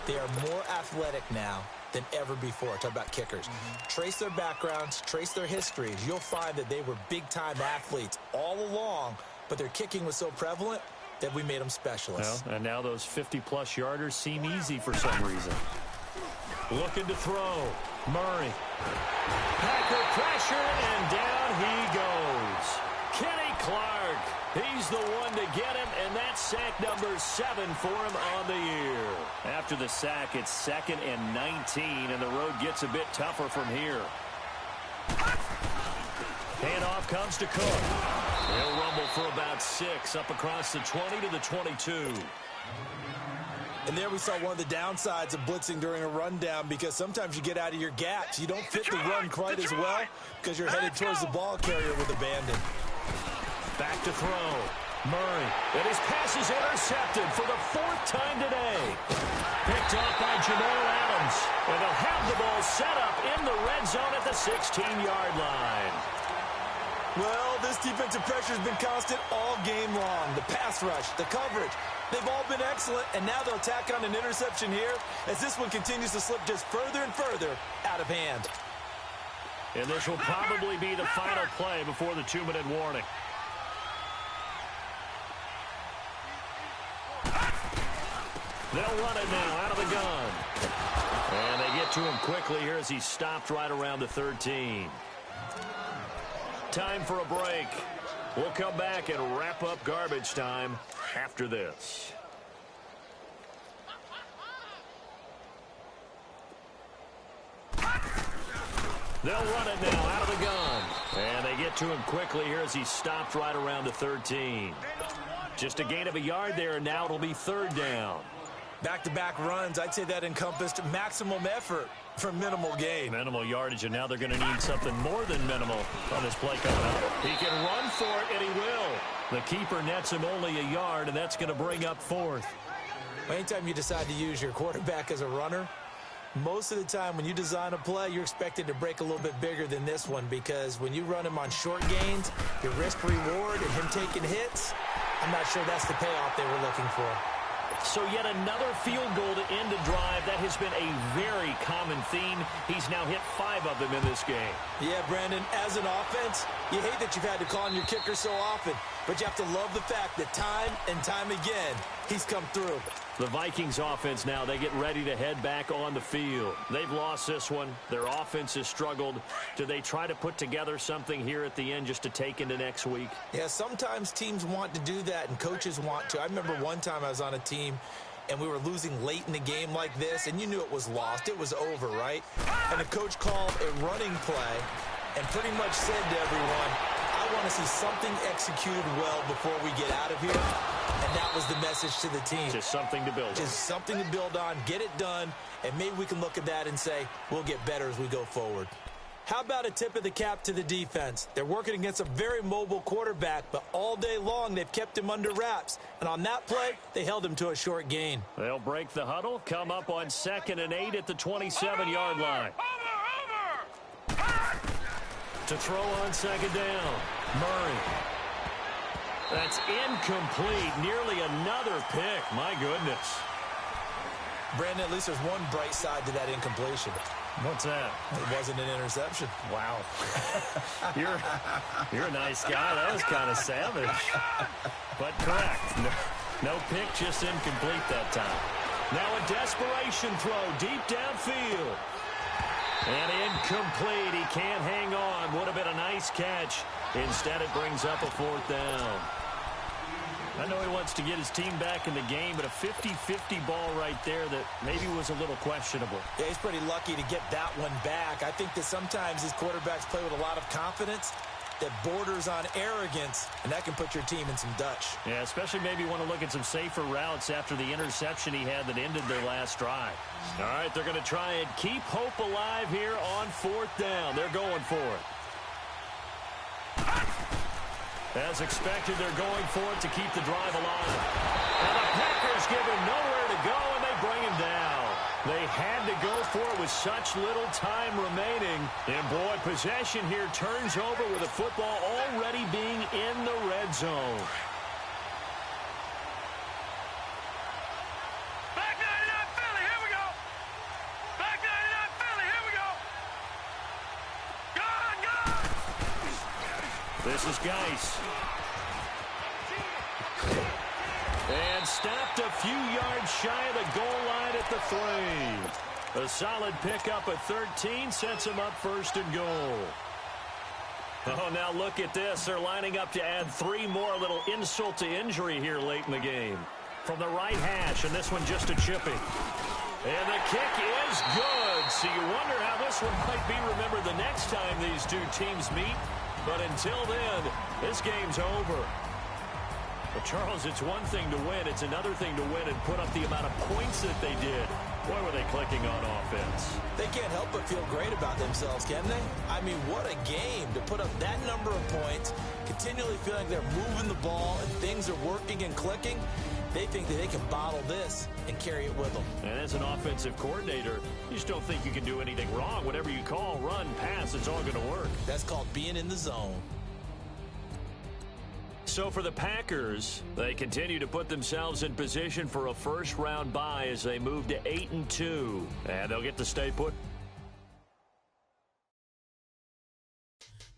They are more athletic now than ever before. Talk about kickers. Trace their backgrounds, trace their histories. You'll find that they were big-time athletes all along, but their kicking was so prevalent that we made them specialists. Well, and now those 50-plus yarders seem easy for some reason. Looking to throw. Murray. Packer pressure, and down he goes. Kenny Clark. He's the one to get him, and that's sack number 7 for him on the year. After the sack, it's 2nd and 19, and the road gets a bit tougher from here. Handoff comes to Cook. He'll rumble for about 6, up across the 20 to the 22. And there we saw one of the downsides of blitzing during a rundown, because sometimes you get out of your gaps. You don't fit the run quite as well because you're headed towards the ball carrier with abandon. Back to throw. Murray. And his pass is intercepted for the 4th time today. Picked off by Jamal Adams. And they'll have the ball set up in the red zone at the 16-yard line. Well, this defensive pressure has been constant all game long. The pass rush, the coverage, they've all been excellent, and now they'll tack on an interception here as this one continues to slip just further and further out of hand. And this will probably be the final play before the 2-minute warning. They'll run it now out of the gun. And they get to him quickly here as he's stopped right around the 13. Time for a break. We'll come back and wrap up garbage time after this. They'll run it now out of the gun. And they get to him quickly here as he's stopped right around the 13. Just a gain of a yard there, and now it'll be 3rd down. Back-to-back runs, I'd say that encompassed maximum effort for minimal gain. Minimal yardage, and now they're going to need something more than minimal on this play coming up. He can run for it, and he will. The keeper nets him only a yard, and that's going to bring up 4th. Anytime you decide to use your quarterback as a runner, most of the time when you design a play, you're expected to break a little bit bigger than this one, because when you run him on short gains, your risk-reward and him taking hits, I'm not sure that's the payoff they were looking for. So yet another field goal to end a drive. That has been a very common theme. He's now hit 5 of them in this game. Yeah, Brandon, as an offense, you hate that you've had to call on your kicker so often, but you have to love the fact that time and time again, he's come through. The Vikings offense now, they get ready to head back on the field. They've lost this one. Their offense has struggled. Do they try to put together something here at the end just to take into next week? Yeah, sometimes teams want to do that and coaches want to. I remember one time I was on a team and we were losing late in the game like this, and you knew it was lost. It was over, right? And the coach called a running play and pretty much said to everyone, I want to see something executed well before we get out of here. And that was the message to the team. Just something to build on. Just something to build on, get it done, and maybe we can look at that and say, we'll get better as we go forward. How about a tip of the cap to the defense? They're working against a very mobile quarterback, but all day long they've kept him under wraps. And on that play, they held him to a short gain. They'll break the huddle, come up on 2nd and 8 at the 27-yard line. To throw on 2nd down, Murray. That's incomplete. Nearly another pick. My goodness. Brandon, at least there's one bright side to that incompletion. What's that? It wasn't an interception. Wow. You're a nice guy. That was kind of savage. But correct. No pick, just incomplete that time. Now a desperation throw deep downfield. And incomplete. He can't hang on. Would have been a nice catch. Instead, it brings up a 4th down. I know he wants to get his team back in the game, but a 50-50 ball right there that maybe was a little questionable. Yeah, he's pretty lucky to get that one back. I think that sometimes these quarterbacks play with a lot of confidence that borders on arrogance, and that can put your team in some Dutch. Yeah, especially maybe want to look at some safer routes after the interception he had that ended their last drive. All right, they're going to try and keep hope alive here on 4th down. They're going for it. As expected, they're going for it to keep the drive alive. And the Packers give him nowhere to go, and they bring him down. They had to go for it with such little time remaining. And, boy, possession here turns over with the football already being in the red zone. Back 99 Philly, here we go. Back 99 Philly, here we go. Go! This is Geis. And stopped a few yards shy of the goal line at the 3. A solid pickup at 13 sets him up 1st and goal. Oh, now look at this. They're lining up to add 3 more, a little insult to injury here late in the game. From the right hash, and this one just a chipping. And the kick is good. So you wonder how this one might be remembered the next time these two teams meet. But until then, this game's over. But, Charles, it's one thing to win. It's another thing to win and put up the amount of points that they did. Boy, were they clicking on offense. They can't help but feel great about themselves, can they? I mean, what a game to put up that number of points, continually feeling they're moving the ball and things are working and clicking. They think that they can bottle this and carry it with them. And as an offensive coordinator, you just don't think you can do anything wrong. Whatever you call, run, pass, it's all going to work. That's called being in the zone. So for the Packers, they continue to put themselves in position for a first-round bye as they move to 8-2. And they'll get to stay put.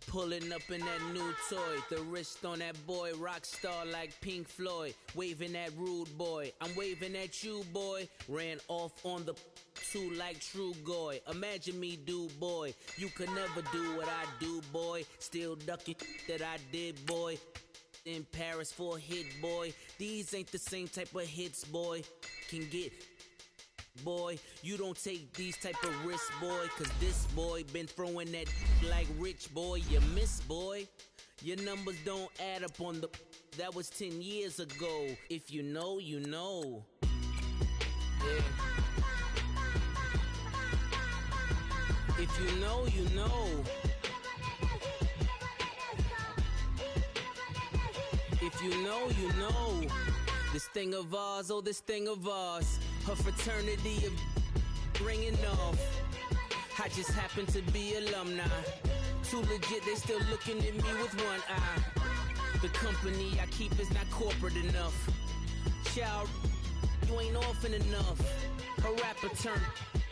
Pulling up in that new toy, the wrist on that boy, rock star like Pink Floyd, waving at rude boy, I'm waving at you boy, ran off on the two like True Goy, imagine me do boy, you could never do what I do boy, still ducking that I did boy, in Paris for a hit boy, these ain't the same type of hits boy, can get boy, you don't take these type of risks, boy, cause this boy been throwing that like rich boy, you miss, boy. Your numbers don't add up on the, that was 10 years ago. If you know, you know. Yeah. If you know, you know. If you know, you know. This thing of ours, oh, this thing of ours. Her fraternity of ringing off. I just happen to be alumni. Too legit, they still looking at me with one eye. The company I keep is not corporate enough. Child, you ain't orphan enough. A rapper turn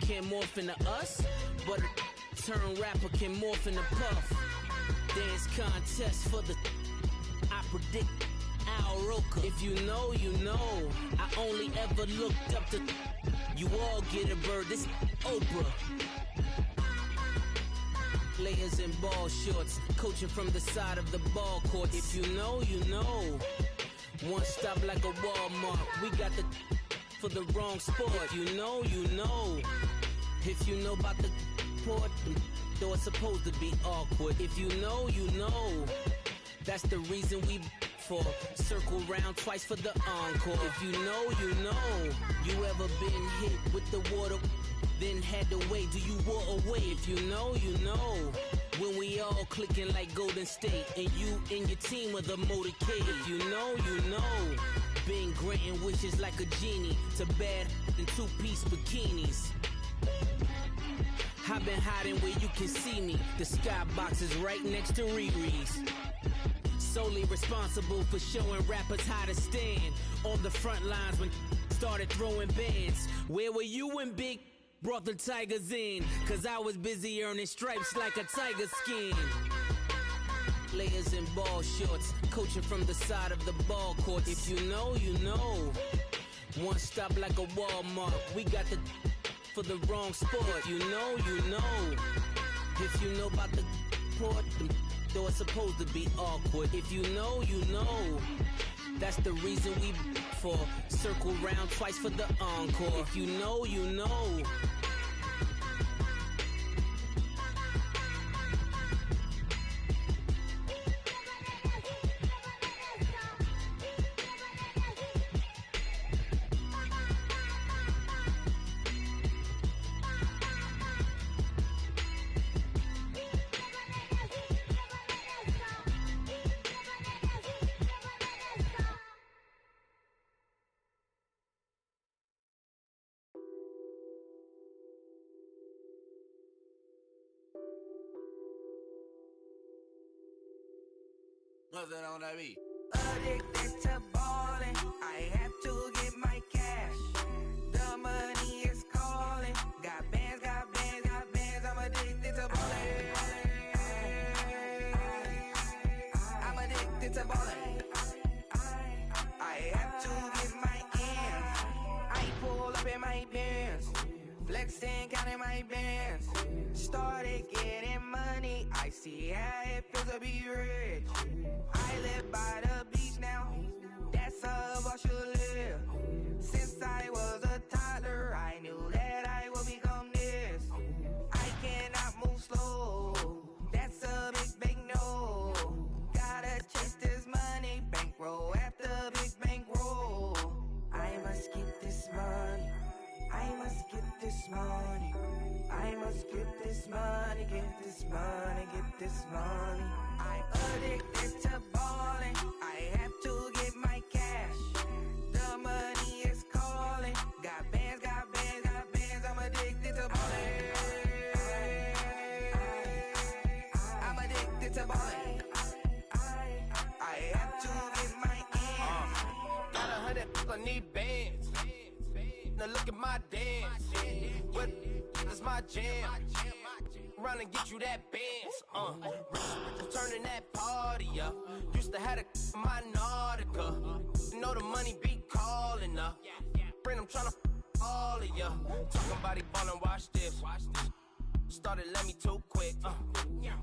can morph into us, but a turn rapper can morph into Puff. Dance contest for the I predict Al Roker. If you know, you know. I only ever looked up to you all get a bird. This Oprah. Players in ball shorts, coaching from the side of the ball court. If you know, you know. One stop like a Walmart. We got the for the wrong sport. If you know, you know. If you know about the port, though it's supposed to be awkward. If you know, you know. That's the reason we for circle round twice for the encore. If you know, you know. You ever been hit with the water, then had to wait? Do you walk away? If you know, you know. When we all clicking like Golden State, and you and your team are the motorcade. If you know, you know. Been granting wishes like a genie to bad in two-piece bikinis. I've been hiding where you can see me. The skybox is right next to Riri's. Solely responsible for showing rappers how to stand on the front lines when started throwing bands. Where were you when Big brought the Tigers in? Cause I was busy earning stripes like a tiger skin. Players in ball shorts, coaching from the side of the ball court. If you know, you know. One stop like a Walmart. We got the for the wrong sport. If you know, you know. If you know about the port, though it's supposed to be awkward. If you know, you know. That's the reason we for circle round twice for the encore. If you know, you know. What's that on that beat? Addicted to ballin', I have to get my cash. The money is calling. Got bands, got bands, got bands. I'm addicted to ballin'. I'm addicted to ballin'. I have to get my ends. I pull up in my pants, flexing, counting my bands. Started getting money. I see how it feels to be rich. I live by the beach now. That's how I should live. Since I was a toddler, I knew that I would become this. I cannot move slow. That's a big no. Gotta chase this money, bankroll after big bankroll. I must get this money. I must get this money. I must get this money, get this money, get this money. I'm addicted to balling. I have to get my cash. The money is calling. Got bands, got bands, got bands. I'm addicted to balling. I'm addicted to balling. I have to get my ends. Got 100, I need bands. Now look at my dance. What is my jam? Run and get you that bands. Turning that party up. Used to have a my Nautica. You know the money be calling up. Friend, I'm tryna all of ya. Talking about he ballin', watch this. Started let me too quick.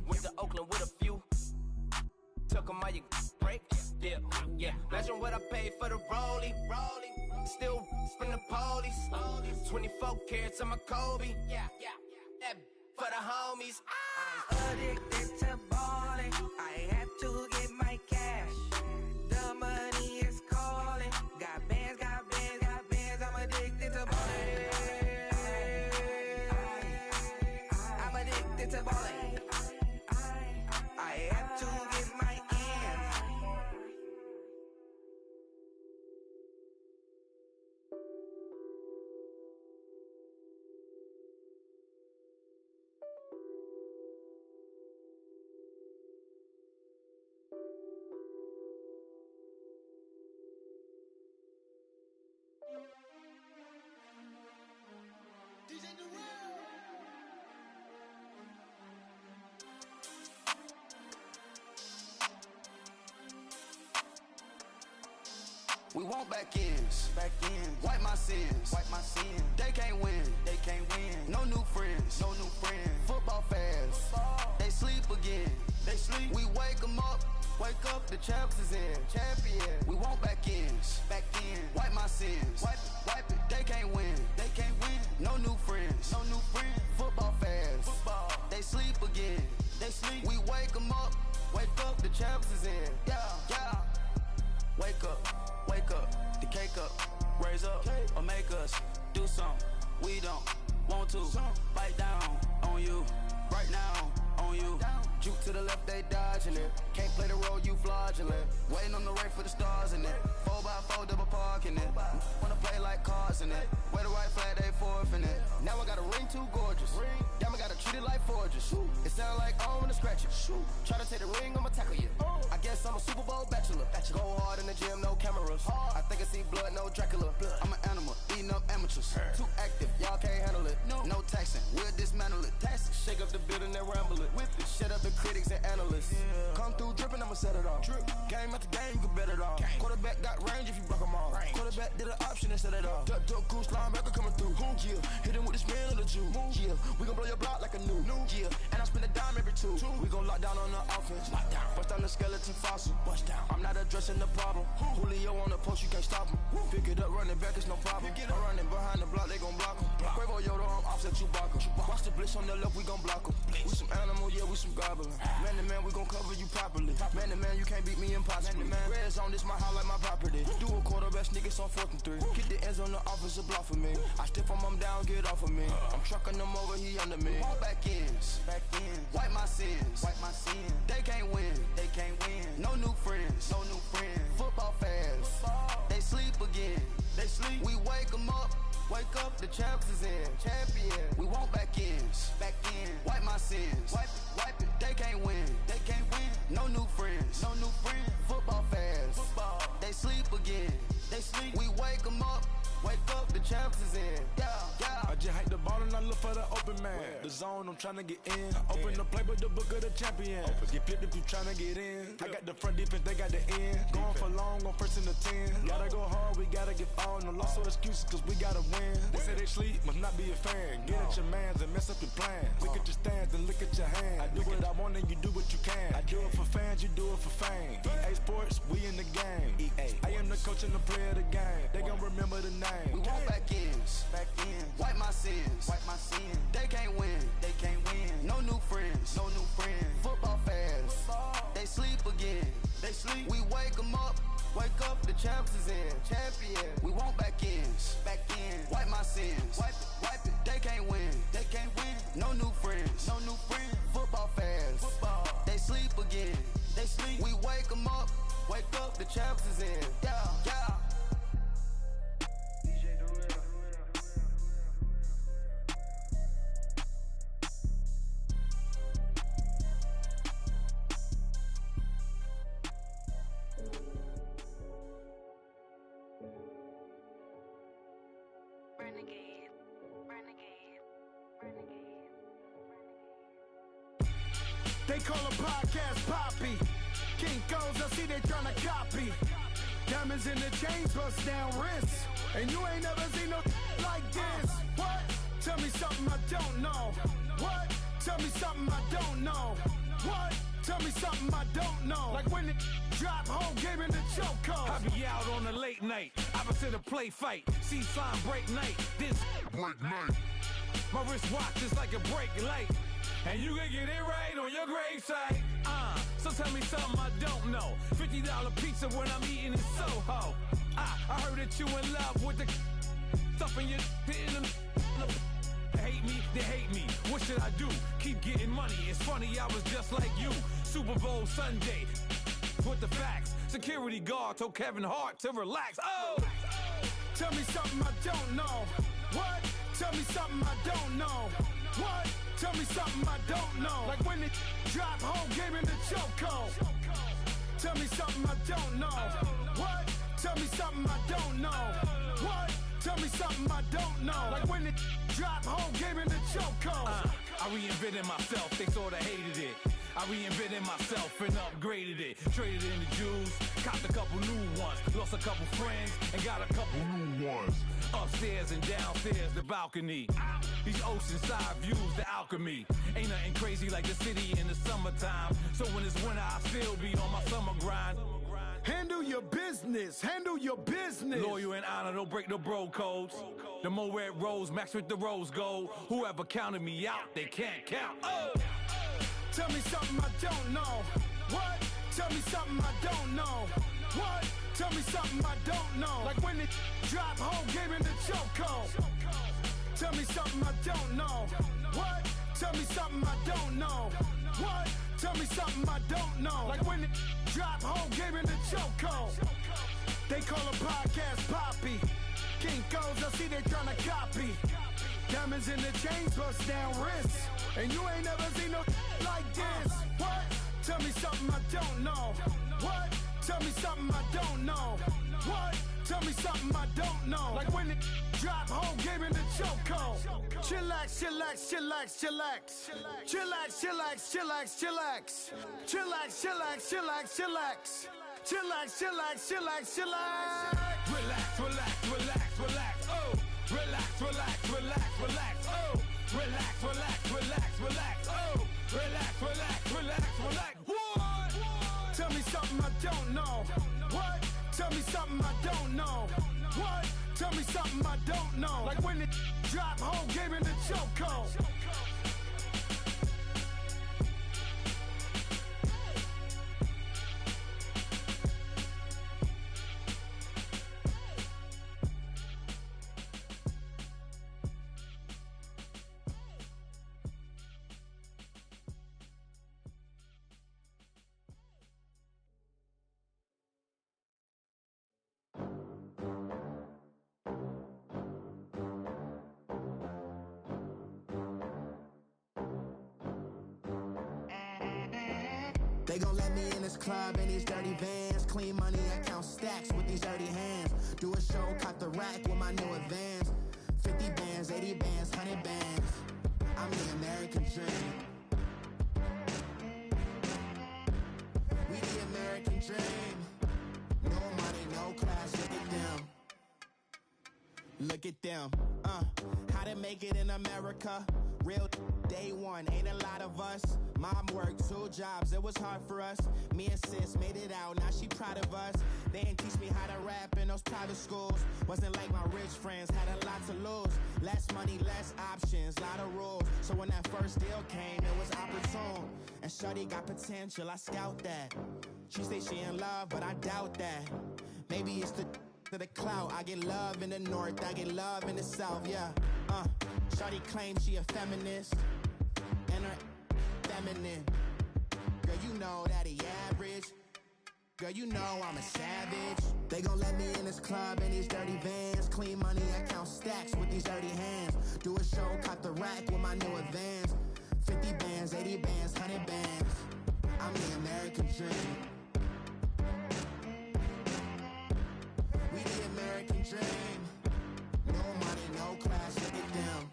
Went to Oakland with a few. Took 'em all you break. Dip. Yeah. Imagine what I paid for the rollie. Still from the police. 24 carats on my Kobe. That for the homies. I'm addicted to balling. I have to get my cash. The money is calling. Got bands, got bands, got bands. I'm addicted to balling. I'm addicted to balling. I have to get my ends. We want back ends, wipe my sins, They can't win, No new friends, Football fans, they sleep again, We wake 'em up, the champs is in, We want back ends, wipe my sins, wipe it, They can't win, No new friends, Football fans, they sleep again, We wake 'em up, the champs is in, yeah. Wake up, the cake up, raise up, or make us do something we don't want to. Bite down on you, right now on you. Juke to the left, they dodging it. Can't play the role, you fraudulent. Waiting on the race for the stars in it. 4x4 double parking it. Wanna play like cars in it. Where the white flag, they forfeit it. Now I got a ring too gorgeous. Damn, I gotta treat it like forges. It sound like I'm gonna scratch it. Try to take the ring, I'ma tackle you. I guess I'm a Super Bowl bachelor. Go hard in the gym, no cameras. I think I see blood, no Dracula. I'm an animal, eating up amateurs. Too active, y'all can't handle it. No taxing, we'll dismantle it. Shake up the building and ramble it. Whip it, shut up the critics and analysts. Come through dripping, I'ma set it off. Game after game, you can bet it off. Quarterback got range if you block 'em off. Quarterback did an option and set it off. Duck goose linebacker coming through. Yeah, hit him with the spin of the Jew. Yeah, we gon' blow your block like a new. Yeah, and I spend a dime every two. We gon' lock down on the offense. Bust down the skeleton fossil. I'm not addressing the problem. Julio on the post, you can't stop him. Pick it up, running back, it's no problem. I'm running behind the block, they gon' block him. Quavo Yoda, I'm offset Chewbacca. Watch the blitz on the left, we gon' block him. We some animal, yeah, we some goblin. Man to man, we gon' cover you properly. Man to man, you can't beat me impossibly. Red zone, this my house like my property. Do a quarterback sneakers on 4th and 3. Get the ends on the offensive block for me. I stiff him, I'm down, get off of me. I'm trucking them over, he under me. Back ends, wipe my sins, They can't win, No new friends, Football fans, they sleep again, We wake 'em up, the champs is in, We want back ends, wipe my sins, wipe it, They can't win, No new friends, Football fans, they sleep again, We wake 'em up, the champs is in, I just hike the ball and I look for the open man. The zone, I'm tryna get in. Open the play with the book of the champion. Get flipped if you tryna get in. I got the front defense, they got the end. Going for long, on 1st and the 10. Gotta go hard, we gotta get all. No loss or excuses, cause we gotta win. They say they sleep, must not be a fan. Get at your mans and mess up your plans. Look at your stands and look at your hands. I do what I want and you do what you can. I do it for coaching the play of the game. They gon' remember the name. We want back ends. Wipe my sins. They can't win. No new friends. Football fans. They sleep again. We wake them up. Wake up, the champs is in. Champion. We want back ends. Wipe my sins. Wipe it. They can't win. No new friends. Football fans. They sleep again. We wake them up. Wake up, the champs is in. Yeah. They call a podcast Poppy. Kinkos, I see they tryna copy. Diamonds in the chains, bust down wrists. And you ain't never seen no like this. What? Tell me something I don't know. What? Tell me something I don't know. What? Tell me something I don't know. Like when it drop whole game in the chokehold. I be out on a late night, opposite a play fight. See sign break night, this break night. My wristwatch is like a break light. And you can get it right on your gravesite. So tell me something I don't know. $50 pizza when I'm eating in Soho. I heard that you in love with the stuff in your hitting them. Hate me, they hate me. What should I do? Keep getting money. It's funny, I was just like you. Super Bowl Sunday. With the facts. Security guard told Kevin Hart to relax. Oh! Tell me something I don't know. What? Tell me something I don't know. What? Tell me something I don't know. Like when it drop whole game in the chokehold. Tell me something I don't know. What? Tell me something I don't know. What? Tell me something I don't know. Like when it drop whole game in the chokehold. I reinvented myself, they sorta hated it. I reinvented myself and upgraded it. Traded in the Jews, copped a couple new ones. Lost a couple friends and got a couple new ones. Upstairs and downstairs, the balcony. These oceanside views, the alchemy. Ain't nothing crazy like the city in the summertime. So when it's winter, I still be on my summer grind. Handle your business, Loyal and honor, don't break no bro codes. The more red rose, max with the rose gold. Whoever counted me out, they can't count. Oh! Tell me something I don't know. What? Tell me something I don't know. What? Tell me something I don't know. Like when it drop whole game in the chokehold. Tell me something I don't know. What? Tell me something I don't know. What? Tell me something I don't know. Like when it drop whole game in the chokehold. They call a podcast Poppy. Kinkos, I see they tryna copy. Diamonds in the chains, bust down wrists. And you ain't never seen no like this. What? Tell me something I don't know. What? Tell me something I don't know. What? Tell me something I don't know. Like when it drop whole game in the chokehold. Chillax, chillax, chillax, chillax. Chillax, chillax, chillax, chillax. Chillax, chillax, chillax, chillax. Chillax, chillax, chillax, chillax. Relax, relax, relax, relax. Oh! Relax, relax, relax, relax. Oh! Relax, relax, relax, relax. Oh! Relax, relax, relax, relax. What? Tell me something I don't know. What? Tell me something I don't know. What? Tell me something I don't know. Like when it drop whole game in the chokehold. They gon' let me in this club in these dirty vans. Clean money, I count stacks with these dirty hands. Do a show, cop the rack with my new advance. 50 bands, 80 bands, 100 bands. I'm the American dream. We the American dream. No money, no class, look at them. Look at them, how to make it in America. Real day one, ain't a lot of us. Mom worked 2 jobs, it was hard for us. Me and sis made it out, now she proud of us. They didn't teach me how to rap in those private schools. Wasn't like my rich friends, had a lot to lose. Less money, less options, lot of rules. So when that first deal came, it was opportune. And shorty got potential, I scout that. She say she in love, but I doubt that. Maybe it's to the clout. I get love in the north, I get love in the south, yeah. Shorty claims she a feminist, and her feminine. Girl, you know that he average. Girl, you know I'm a savage. They gon' let me in this club in these dirty vans. Clean money, I count stacks with these dirty hands. Do a show, caught the rack with my new advance. 50 bands, 80 bands, 100 bands. I'm the American dream. We the American dream. No money, no class, look at them.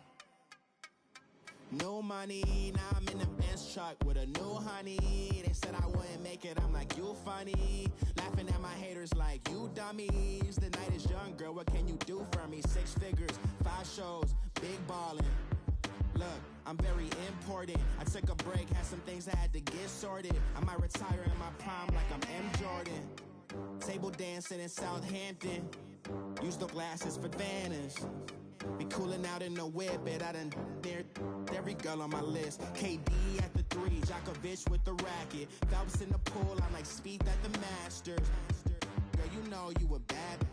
No money, now I'm in the Benz truck with a new honey. They said I wouldn't make it, I'm like, you funny. Laughing at my haters like, you dummies. The night is young, girl, what can you do for me? 6 figures, 5 shows, big ballin'. Look, I'm very important. I took a break, had some things I had to get sorted. I might retire in my prime like I'm M Jordan. Table dancing in Southampton. Use the glasses for Vanish. Be cooling out in the whip, but I done dared every girl on my list. KD at the 3, Djokovic with the racket. Phelps in the pool, I'm like Speed at the Masters. Girl, you know you a bad.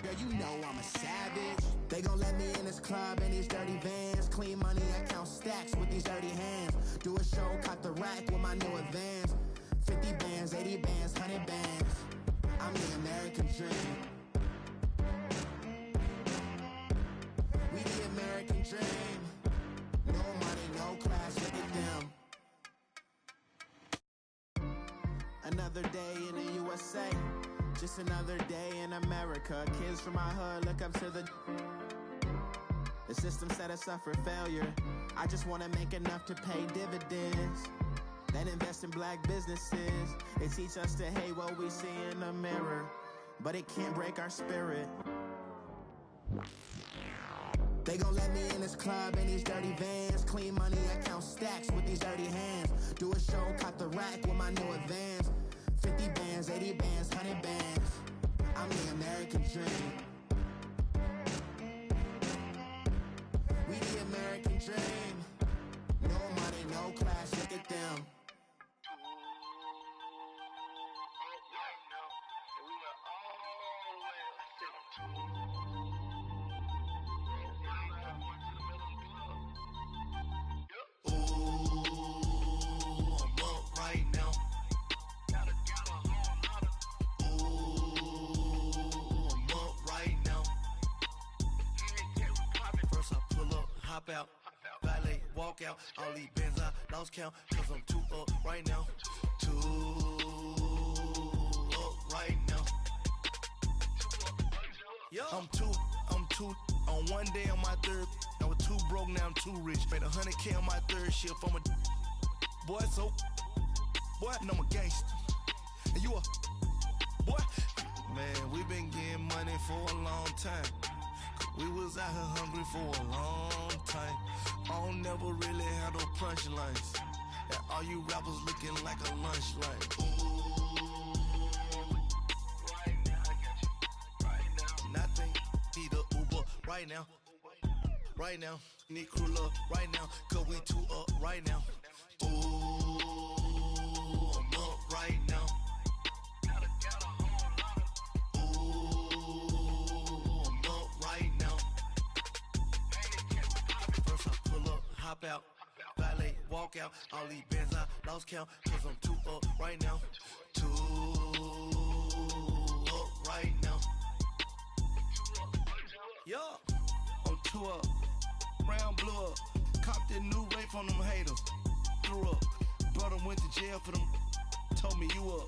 Girl, you know I'm a savage. They gon' let me in this club in these dirty vans. Clean money, I count stacks with these dirty hands. Do a show, caught the rack with my new advance. 50 bands, 80 bands, 100 bands. I'm the American dream. We the American dream. No money, no class, look at them. Another day in the USA. Just another day in America. Kids from my hood look up to the system set us up for failure. I just wanna make enough to pay dividends, then invest in black businesses. They teach us to hate what we see in the mirror, but it can't break our spirit. They gon' let me in this club in these dirty vans. Clean money, I count stacks with these dirty hands. Do a show, caught the rack with my new advance. 50 bands, 80 bands, 100 bands. I'm the American dream. We the American dream. No money, no class, look at them. Out, valet, walk out, all these bands I lost count, cause I'm too up right now, too up right now. Yo. I'm too, on one day on my third, I was too broke, now I'm too rich, made 100K on my third shift, I'm a boy, so, boy, and I'm a gangster, and you a, boy, man, we been getting money for a long time. We was out here hungry for a long time. I don't never really have no punchlines. And all you rappers looking like a lunch line. Ooh, right now, I got you. Right now, nothing. Need a Uber right now. Right now, need crew love right now. Cause we too up right now. Ooh, I'm up right now. Hop out, valet, walk out, all these bands I lost count, cause I'm too up right now, too up right now. Yo, I'm too up, round blew up, copped that new rape on them haters, threw up, brother went to jail for them, told me you up,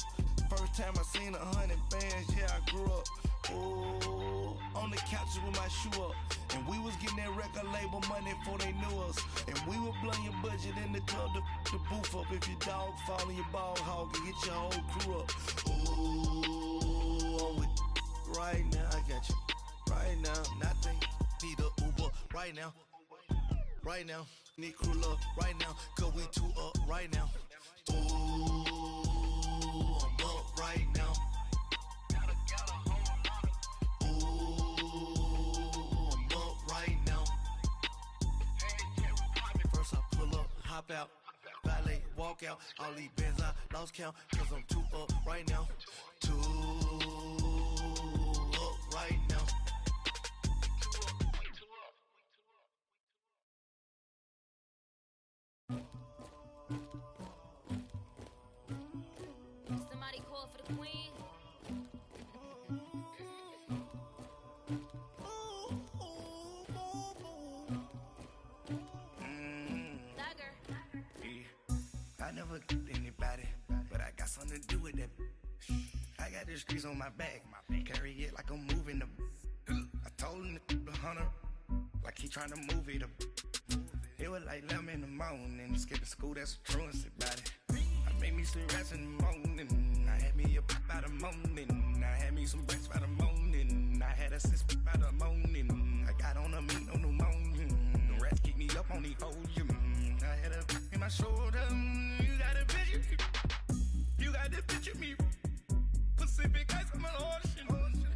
first time I seen 100 bands, yeah I grew up. Oh, on the couches with my shoe up. And we was getting that record label money before they knew us. And we were blowing your budget in the club to boof up. If your dog fall in your ball hog and get your whole crew up. Ooh, I'm with right now, I got you. Right now, nothing. Need a Uber right now. right now. Need crew up right now, cause we two up right now. Ooh, I'm up right now. Ooh, I'm up right now. First I pull up, hop out, valet, walk out. All these bands I lost count, cause I'm two up right now. Two up right now. Somebody call for the queen. Dagger. Yeah. I never anybody, but I got something to do with that. I got the streets on my back, carry it like I'm moving the. I told him the hunter, like he trying to move it up. It was like 11 in the morning, skipping school, that's a truancy about it. I made me some rats in the morning, I had me up by the morning, I had me some breaks by the morning, I had a sis by the morning, I got on a meat on the morning, the rats keep me up on the podium, I had a in my shoulder, you got a picture, you got the picture me, Pacific ice on my ocean,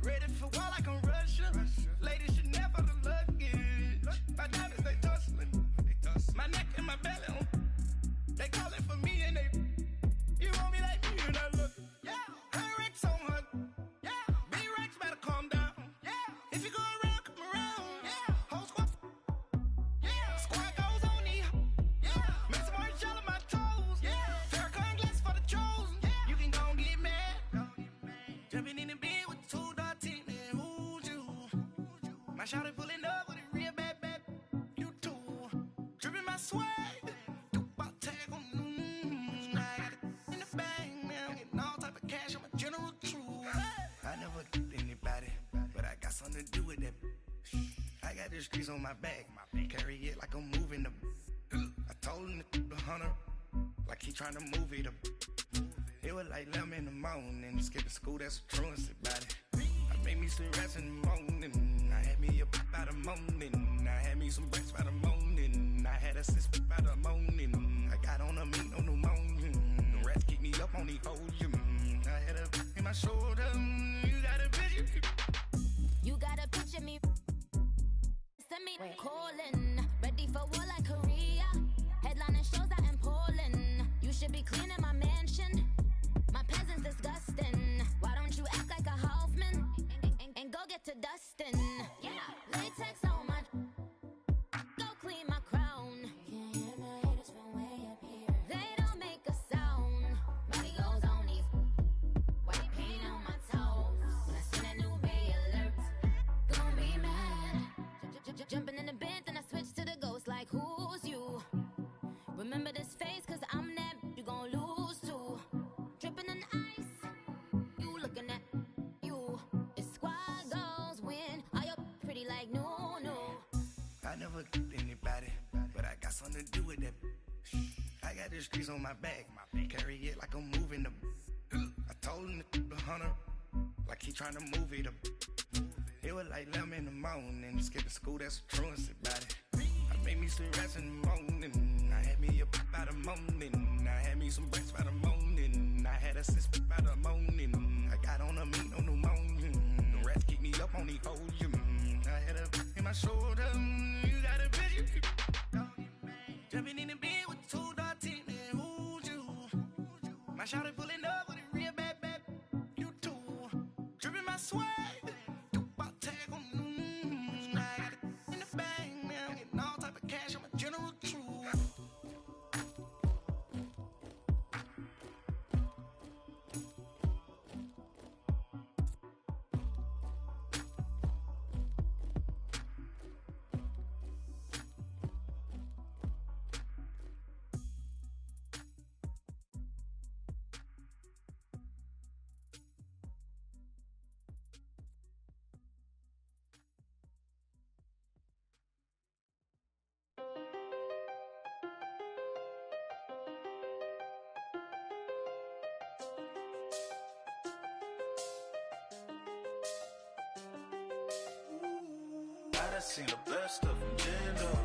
ready for war like I'm Russian, ladies should never the luggage, my diamonds they tussling, my neck and my belly on, they calling for me and they, you want me like me and I look, yeah, her Rex on her, yeah, B-Rex better calm down, yeah, if you go around, come around, yeah, whole squad, yeah, squad goes on me, yeah, make some orange gel on my toes, yeah, Farrakhan glass for the chosen, yeah, you can go and get mad, jumping in the bed with 2 dark teeth, and who's you, my shawty pulling up with a real bad, you too, dripping my swag, something to do with that. I got the streets on my back, carry it like I'm moving the. I told him the hunter, like he trying to move it up. It was like 11 in the morning, skipping school, that's a truancy about it. I made me some rats in the morning, I had me up by the morning, I had me some breaks by the morning, I had a sis by the morning, I got on a meat on the morning, the rats keep me up on the podium, I had a in my shoulder, you got a picture. You gotta picture me. Send me calling. Ready for war like Korea. Headlining shows out in Poland. You should be cleaning my mansion. My peasants disgusting. Why don't you act like a Hoffman and go get to dustin'? Yeah, latex on my. Go clean my crown. Can't hear my haters from way up here. They don't make a sound. Body goes on these. White paint on my toes. When I send a new bay alert. Gonna be mad. Jumping in the bed, then I switch to the ghost like who's you? Remember this face, cause I'm that you gon' lose too. Dripping in ice, you looking at you. It's squad goals win. Are you pretty like no? I never anybody, but I got something to do with that. I got the streets on my back, carry it like I'm moving the. I told him the hunter, like he trying to move it up. It was like 11 in the morning, skipping school, that's a truancy about it. I made me some rats in the morning, I had me up by the morning, I had me some breaks by the morning, I had a sis by the morning, I got on a meat on the morning, the rats keep me up on the podium, I had a in my shoulder, you got a picture, jumping in the bed with 2 dark teeth, and who's you, my shawty pulling up with a real bad, you too, dripping my swag. I done seen the best of them, gin up.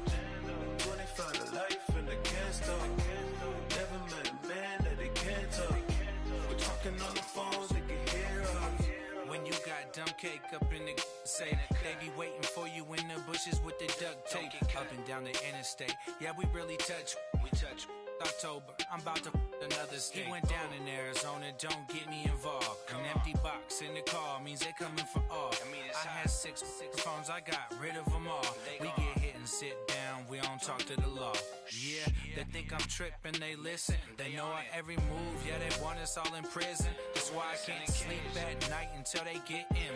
cake up in the say they be waiting for you in the bushes with the duct tape up and down the interstate. Yeah, we really touch. We touch. October, I'm about to another state. He went down in Arizona, don't get me involved. An empty box in the car means they coming for all. I had six phones, I got rid of them all. We get hit and sit down, we don't talk to the law. Yeah, they think I'm tripping, they listen. They know our every move, yeah, they want us all in prison. That's why I can't sleep at night until they get in.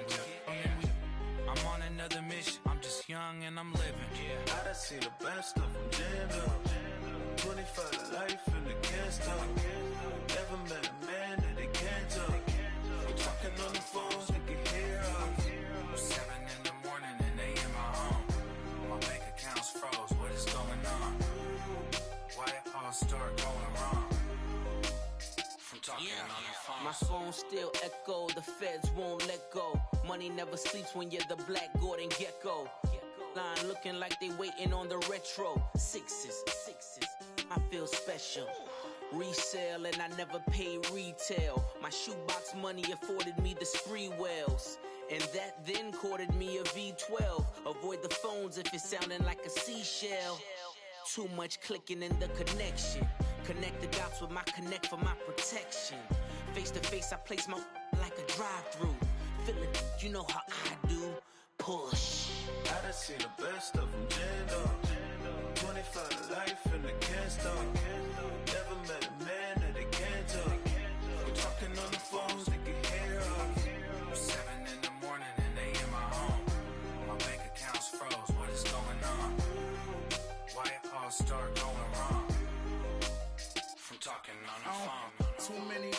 I'm on another mission, I'm just young and I'm living. I done seen the best of them jammed up. 25 to life and they can't stop. Never met a man that they can't talk. We're talking on the phones, they can hear us. 7 in the morning and they in my home. My bank account's froze, what is going on? Why it all start going wrong? From talking on the phone. My phone still echo, the feds won't let go. Money never sleeps when you're the Black Gordon Gecko. Line looking like they waiting on the retro. Sixes, I feel special. Resale and I never pay retail. My shoebox money afforded me the spree wells. And that then courted me a V12. Avoid the phones if it's sounding like a seashell. Too much clicking in the connection. Connect the dots with my connect for my protection. Face to face I place my like a drive-through. Feeling, you know how I do. Push. I done seen the best of them jammed up. 25 to life and they can't stop. Never met a man that they can't talk. We're talking on the phones, they can hear us. 7 in the morning and they in my home. My bank account's froze, what is going on? Why it all start going wrong? From talking on the phone. Too many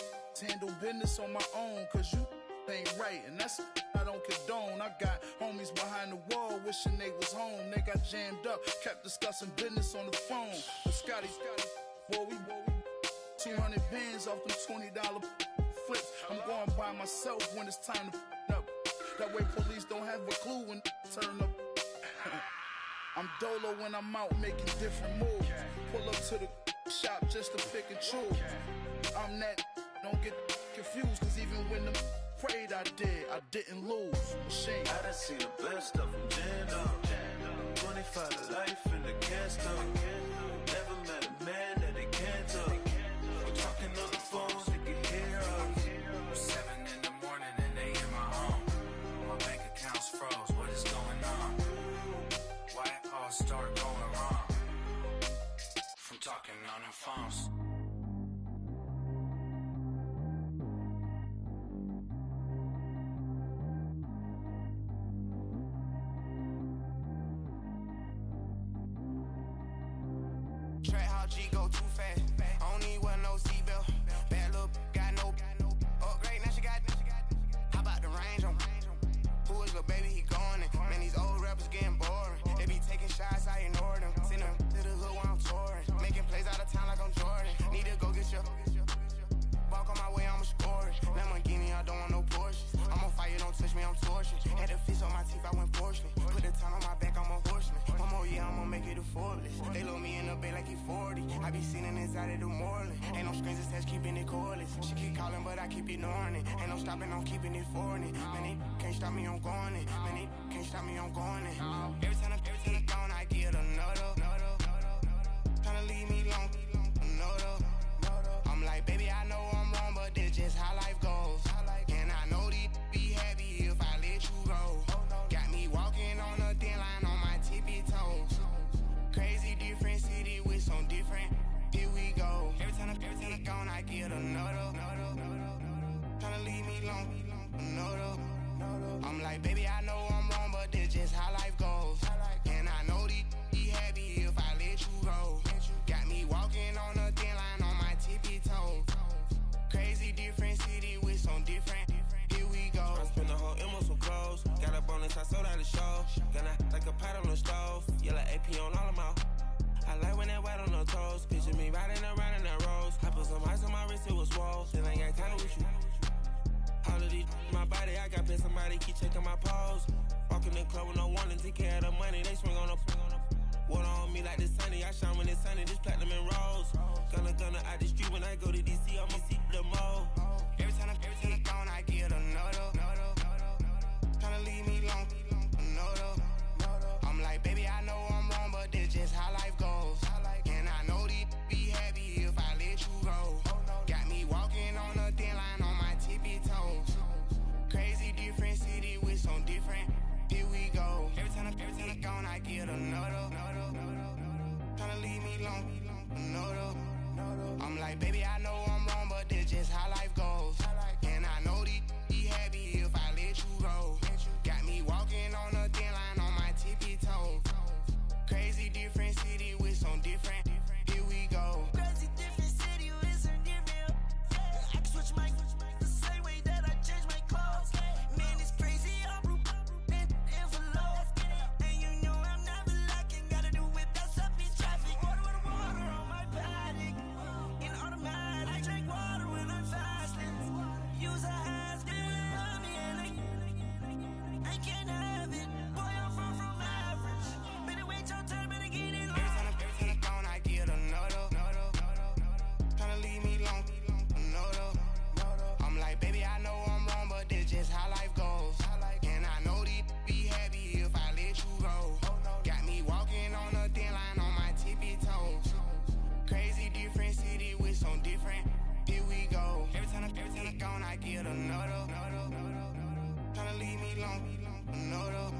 handle business on my own, cause you ain't right, and that's I don't condone. I got homies behind the wall wishing they was home. They got jammed up, kept discussing business on the phone. But Scotty, boy, we 200 bands off them $20 flips. I'm going by myself when it's time to up. That way police don't have a clue when turn up. I'm dolo when I'm out making different moves. Pull up to the shop just to pick and choose. I'm that, don't get confused, cause even when them prayed I didn't lose. Machine. I done seen the best of them jammed up. 25 to life and they can't stop. Never met a man that they can't talk. We're talking on the phones, they can hear us. 7 in the morning and they in my home. My bank account's froze, what is going on? Why it all start going wrong? From talking on the phones. Track how G go too fast. I don't need wear no seatbelt. Bad little got no upgrade. Now she got. How about the range on? Who is little baby? He going in. Man, these old rappers getting boring. They be taking shots, I ignore them. Send them to the hood while I'm touring. Making plays out of town like I'm Jordan. Need to go get your. Walk on my way, I'ma score it. Lamborghini, I don't want no Porsches. I'm on fire, don't touch me, I'm torching. Had the fish on my teeth, I went porcelain. Put the time on my back, I'm a horseman. One more year, I'ma make it effortless. They load me in the bay like he 40. I be seen inside of the Moreland. Ain't no strings attached, keeping it cordless. She keep calling, but I keep ignoring it. Ain't no stopping, I'm keeping it foreign it. Man, they can't stop me, I'm going it. Man, they can't stop me, I'm going it. Every time I'm gone, I get another. Tryna leave me long, another. I'm like, baby, I know I'm wrong, but that's just how life goes. And I know these be happy if I let you go. Got me walking on a thin line on my tippy toes. Crazy different city with some different. Here we go. Every time I'm gone, I get another. Tryna leave me long, another. I'm like, baby, I know I'm wrong, but that's just how life goes. And I know these be happy if I let you go. Got me walking on a thin line on my tippy toes. Crazy different city with some different. Here we go. I spent the whole M on some clothes. Got a bonus, I sold out the show. Gonna like a pot on the stove. Yellow AP on all of my. I like when that white on the toes. Picture me riding around in that rose. I put some ice on my wrist, it was swole. Then I got time with you. All of these my body, I got paid somebody keep checking my pose. Walking in the club with no warning, take care of the money. They swing on the. Water on me like the sunny, I shine when it's sunny, this platinum and rose. Gonna out the street when I go to DC, I'ma see the mo. Every time I'm gone, I get another. no, though. I'm like, baby, I know I'm wrong, but this just how life goes. And I know these be happy if I let you go. Got me walking on a thin line on my tippy toes. Crazy different city with some different. Here we go. Crazy different city with some different. I can switch my the same way that I change my clothes. Man, it's crazy. I'm envelope. And you know I'm never lacking. Gotta do it. That's up in traffic. Water on my paddock. In automatic. I drink water when I'm fasting. Use a ass. I can't have it. Boy, I'm far from average. Better wait your turn, better get in line. Every time I'm gone, I get another. Tryna leave me alone, another. I'm like, baby, I know I'm wrong, but this just how life goes. And I know these be happy if I let you go. Got me walking on a thin line on my tippy toes. Crazy different city with some different. Here we go. Every time I'm gone, I get another. Tryna leave me alone, another.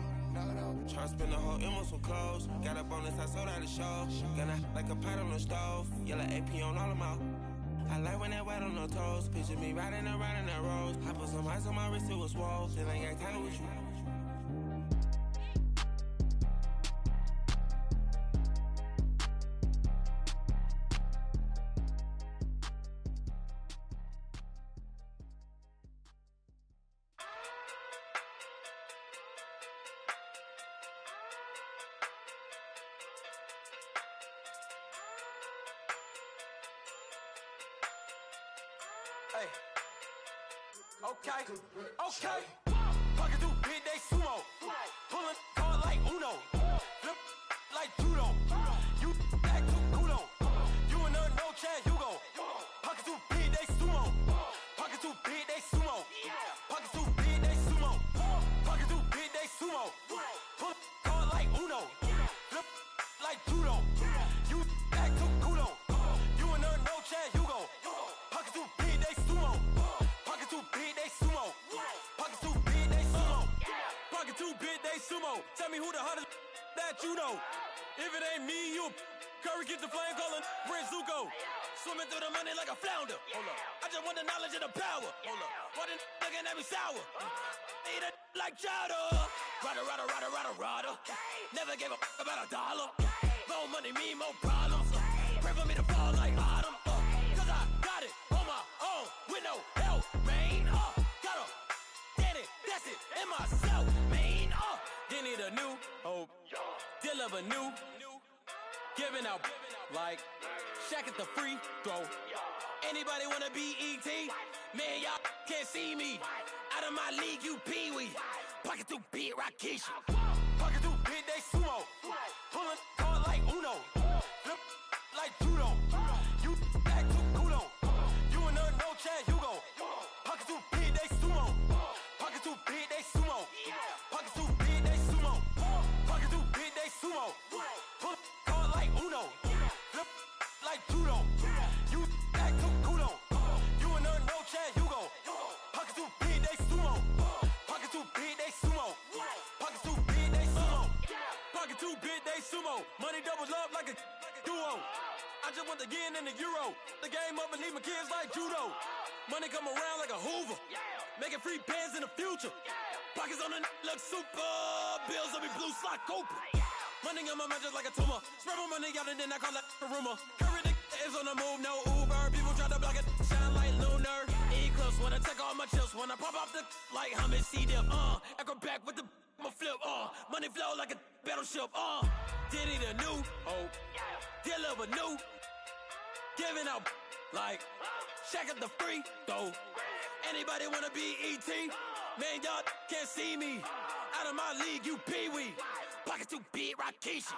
Tryna spend the whole M on some clothes. Got up on this, I sold out the show. Gonna like a pot on the stove. Yellow AP on all of my. I like when that wet on the toes. Picture me riding around in that rose. I put some ice on my wrist, it was swole. Then I got tired with you. Hey. Okay. Pocket through big day sumo. Pulling hard like Uno. Flip like judo. You act too culo. You and her no Chad Hugo. Pocket through big day sumo. Pocket through big day sumo. Pocket through big day sumo. Pocket through big day sumo. Pull hard like Uno. Flip like judo. You act too culo. You and her no Chad Hugo. Pocket through big day sumo. Pocket too big, they sumo. Pocket too big, they sumo. Pocket too big, they sumo. Tell me who the hottest that you know. If it ain't me, you Curry get the flame calling Prince Zuko. Swimming through the money like a flounder. Hold up. I just want the knowledge and the power. Hold up. Why the looking at me sour? Eat it like chowder. Rada. Never gave a about $1. More money, me, more problems. Pray for me to fall like autumn. Cause I got it on my own with no help, man. Got a daddy, that's it, and myself, man. You need a new hope, deal of a new, giving out like Shaq at the free throw. Anybody wanna be ET? Man, y'all can't see me. Out of my league, you pee-wee. Pocket too big, Rakisha. Pocket too big, they sumo. Pulling hard like Uno. Flip like judo. You act too culo. You and her no Chad Hugo. Pocket too big, they sumo. Pocket too big, they sumo. Pocket too big, they sumo. Pocket too big, they sumo. Pull hard like Uno. Flip like judo. You act too culo. You and her no Chad Hugo. Pocket too big, they sumo. Pocket too big, they sumo. Pocket too big, they sumo. Pocket too big, they sumo. Money doubles up like a duo. I just want the yen and the euro. The game up and leave my kids like judo. Money come around like a Hoover. Making free bands in the future. Pockets on the look super. Bills on me blue slot Cooper. Money on my mind just like a tumor. Spread my money out and then I call that a rumor. Curry the is on the move, no Uber. People try to block it, shine like lunar. Eclipse when I take all my chips. When I pop off the like hummus C-dip. Echo back with the flip. Money flow like a battleship. Diddy the new hope. Deal of a new. Giving out like Shaq at the free throw. Anybody wanna be ET? Man, y'all can't see me. Out of my league, you pee-wee. Pocket too big, Rakisha.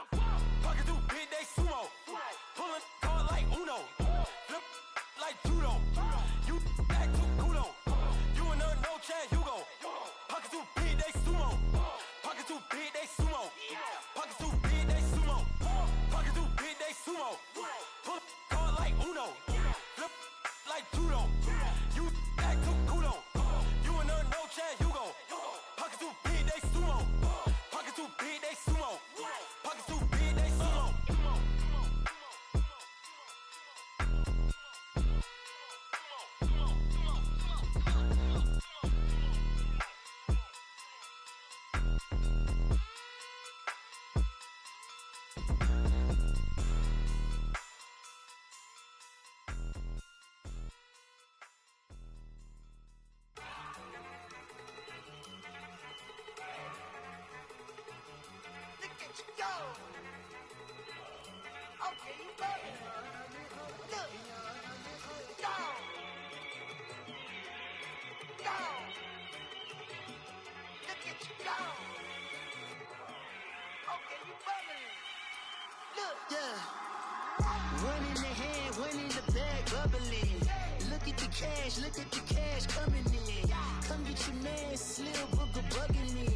Pocket too big, they sumo. Pulling hard like Uno. Flip like judo. You act too culo. You and her no Chad Hugo. Pocket too big, they sumo. Pocket too big, they sumo. Pocket too big, they sumo. Pocket too big, they sumo. Pull hard like Uno. Flip like judo. You act too culo. You and her no Chad Hugo. Pocket too big, they sumo. Pocket too big, they sumo. Pocket too big. Go. Okay, you bugging. Look. Go. Go. Look at you go. Okay, you bugging. Look. Yeah. One in the hand, one in the bag, bubbling. Look at the cash coming in. Come get your man, Slim Booker bugging me.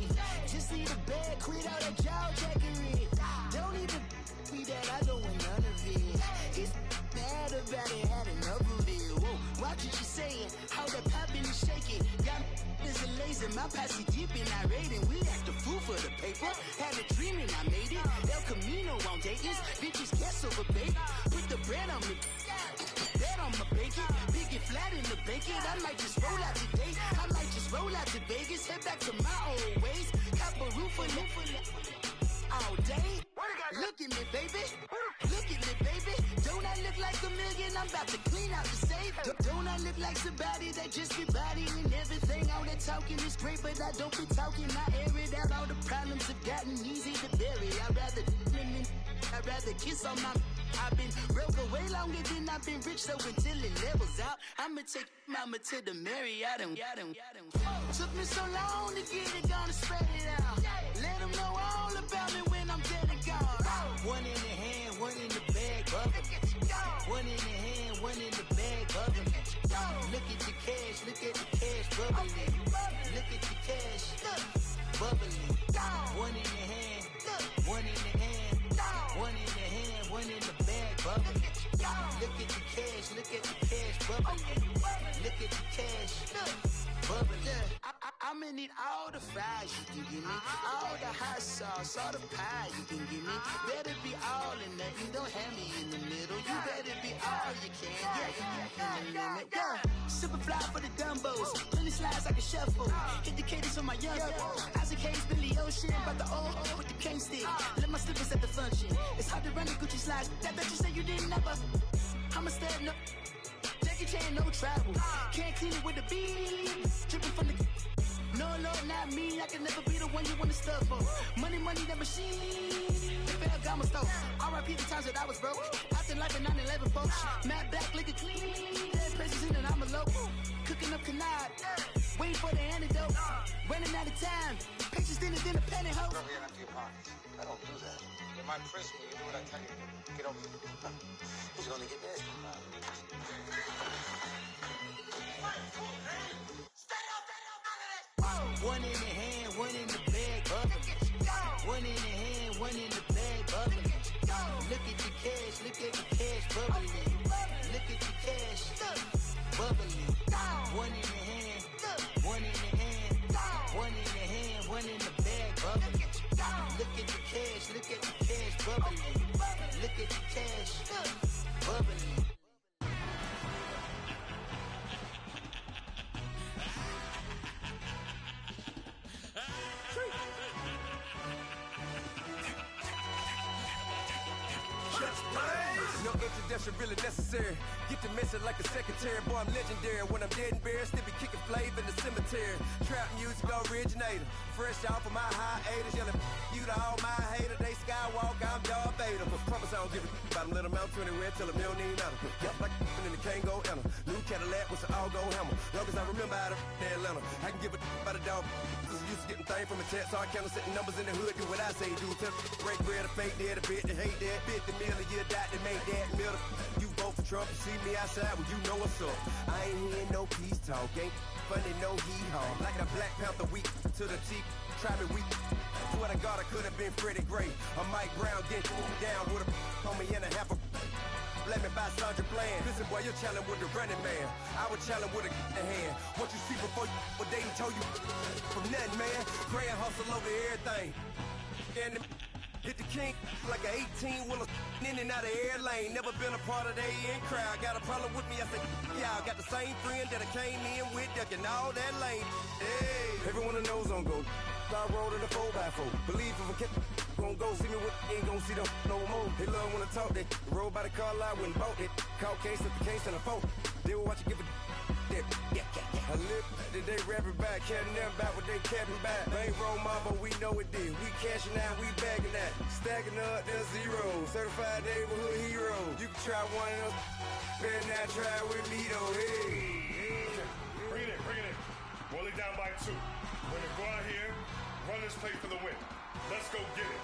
Just need a bag, quit all that jaw jackery. Don't even be that, I don't want none of it. It's bad about it, had enough of it. Whoa, watch what you saying, how that poppin' and shaking. Got is a laser, my posse deep and irate, and we act the fool for the paper. Had a dream and I made it. El Camino on Dayton's, bitches guess over bait. Put the bread on me, bet on my bacon. Big and flat in the bacon. I might just roll out today. I might just roll out to Vegas, head back to my old ways. Cop a roof all day. Look at me, baby. Look at me, baby. Don't I look like a million? I'm about to clean out the safe. Don't I look like somebody that just be bodying everything? All that talking is great, but I don't be talking. I air it out. All the problems have gotten easy to bury. I'd rather kiss on my. I've been broke way longer than I've been rich, so until it levels out, I'ma take mama to the Marriott and took me so long to get it, gonna spread it out. Let them know all about me when I'm dead and gone. One in the hand, one in the bag, bubbling. One in the hand, one in the bag, bubbling. Look at the cash, bubbling. Look at the cash, bubbling. One in the hand, one in the hand, one in the hand, one in the bag, bubbling. Look at the cash, bubbling. Look at the cash, bubbling. I'ma need all the fries you can give me, all the hot sauce, all the pie you can give me. Better be all in nothing, don't have me in the middle. You better be all you can, yeah. Super fly for the dumbos, plenty slides like a shuffle. Hit the cadence on my young Isaac Hayes, Billy Ocean, about the old with the cane stick. Let my slippers at the function. It's hard to run the Gucci slides. That bet you say you didn't never. I'ma stand up. Jackie Chan, no travel. Can't clean it with the beat. Dripping from the. No, not me. I can never be the one you wanna stuff for. Money, that machine. The bell got my stove. R.I.P. the times that I was broke. Acting like a 9/11 folks. Matt back, looking clean. Dead president and I'm a local. Cooking up canard. Waiting for the antidote. Running out of time. Pictures thinner than a penny hoe. Rub your empty your pockets. I don't do that. In my prison, you do what I tell you. Get over here. Who's gonna get this? One in the hand, one in the bag, bubbling. One in the hand, one in the bag, bubbling. Look at the cash, bubbling. Look at the cash, bubbling. One in the hand, one in the hand, one in the hand, one in the bag, bubbling. Look at the cash, bubbling. Look at the cash, bubbling. No introduction really necessary. Get the message like a secretary. Boy, I'm legendary. When I'm dead and buried, still be kicking flavor in the cemetery. Trap music originator. Fresh off of my hiatus. Yelling you to all my haters. They skywalk, I'm Darth Vader. Promise I don't give a about them. Let them out to anywhere. Tell them they don't need nothing. Yup, like and the can't go enter. New Cadillac with an all-gold hammer. Long as I remember out of Atlanta. I can give a about a dog. Used to getting things from a text. So I count setting numbers in the hood. Do what I say do. Tell break bread or fake dead. A bit to hate that. 50 million a year dot to make that middle. You vote for Trump, you see me outside, well, you know what's up. I ain't hearing no peace talk, ain't funny, no hee-haw. Like a Black Panther week to the teeth, try me weak. Swear to God, I could have been Freddie Gray. Or Mike Brown getting down with a on me and a half a. Let me buy Sandra Bland. Listen, boy, you're challenging with the running man. I was challenging with a hand. What you see before you, what they done told you from nothing, man. Pray and hustle over everything. And hit the king like an 18-wheeler in and out of air lane. Never been a part of the in crowd. Got a problem with me, I said, y'all got the same friend that I came in with, ducking all that lane. Hey, everyone knows on go. I rolled in a 4x4. Believe if I kept gon' go see me with ain't gon' see them no more. They love when I talk, they roll by the car lot when bought it. Caught case at the case and a phone. They will watch you give a dip. I live the they rapping back, carrying them back what they capping back. Bankroll mama, we know it did. We cashing out, we bagging that. Stacking up, there's zero. Certified neighborhood hero. You can try one of them, better not try with me though. Hey. Bring it in. Roll it down by 2. We're gonna go out here, run this play for the win. Let's go get it.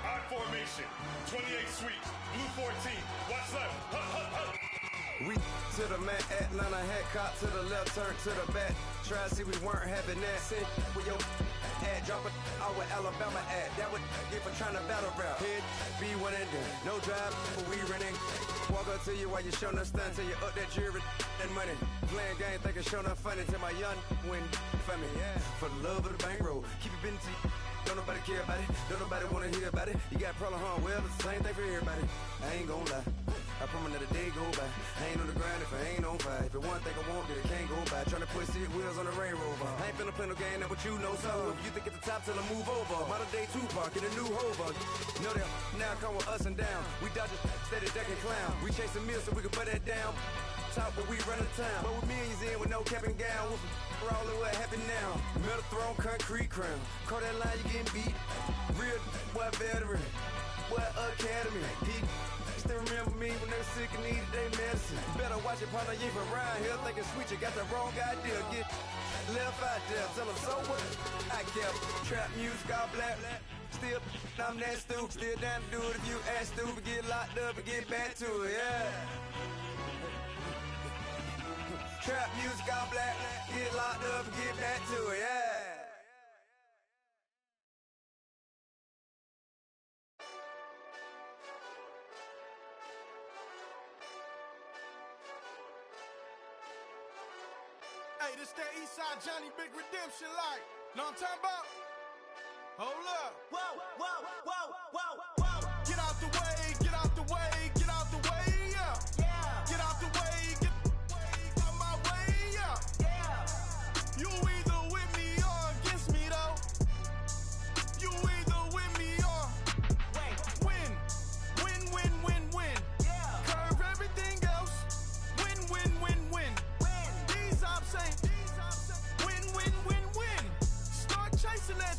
I formation, 28 sweeps, blue 14. Watch left. We to the man, Atlanta hat caught to the left, turn to the back. Try to see we weren't having that. Send with your ad, drop it out with Alabama ad. That would get for trying to battle rap. Head, be one and done. No drive, but we running. Walk up to you while you showing us stunt till you up that jury and money. Playing game, thinking showing up funny till my young win for me. Yeah, for the love of the bankroll. Keep it been to you. Don't nobody care about it. Don't nobody wanna hear about it. You got problem, huh? Well, it's the same thing for everybody. I ain't gon' lie. I promise that a day go by. I ain't on the grind if I ain't on fire. If it one thing I want, then it can't go by. Tryna put 6 wheels on the Range Rover. I ain't finna play no game, that what you know. So if you think at the top, tell them move over. Modern day Tupac in a new Hova. Know that now come with us and down. We dodge a steady deck and clown. We chase a meal so we can put that down. Top, but we run the town. But with millions in with no cap and gown. We're all in what happened now. Metal throne, concrete crown. Call that line, you getting beat. Real, what veteran. What academy. He still remember me when they were sick and needed their medicine. Better watch it, partner, you from around here thinking sweet, you got the wrong idea. Get left out there, tell them so what I kept. Trap music, all black. Still, I'm that stupid. Still down to do it if you ask stupid. Get locked up and get back to it, yeah. Trap music, all black. Get locked up and get back to it, yeah. Hey, this that Eastside Johnny Big Redemption like. Know what I'm talking about? Hold up. Whoa, whoa, whoa, whoa, whoa. Get out the way, get out the way, get out the way, yeah. Yeah. Get out the way, get out my way, yeah. Yeah. You either with me or against me though. You either with me or win. Win, win, win, win. Yeah. Curve everything else. Win, win, win, win. These I'm saying. Win, win, win, win. Start chasing that.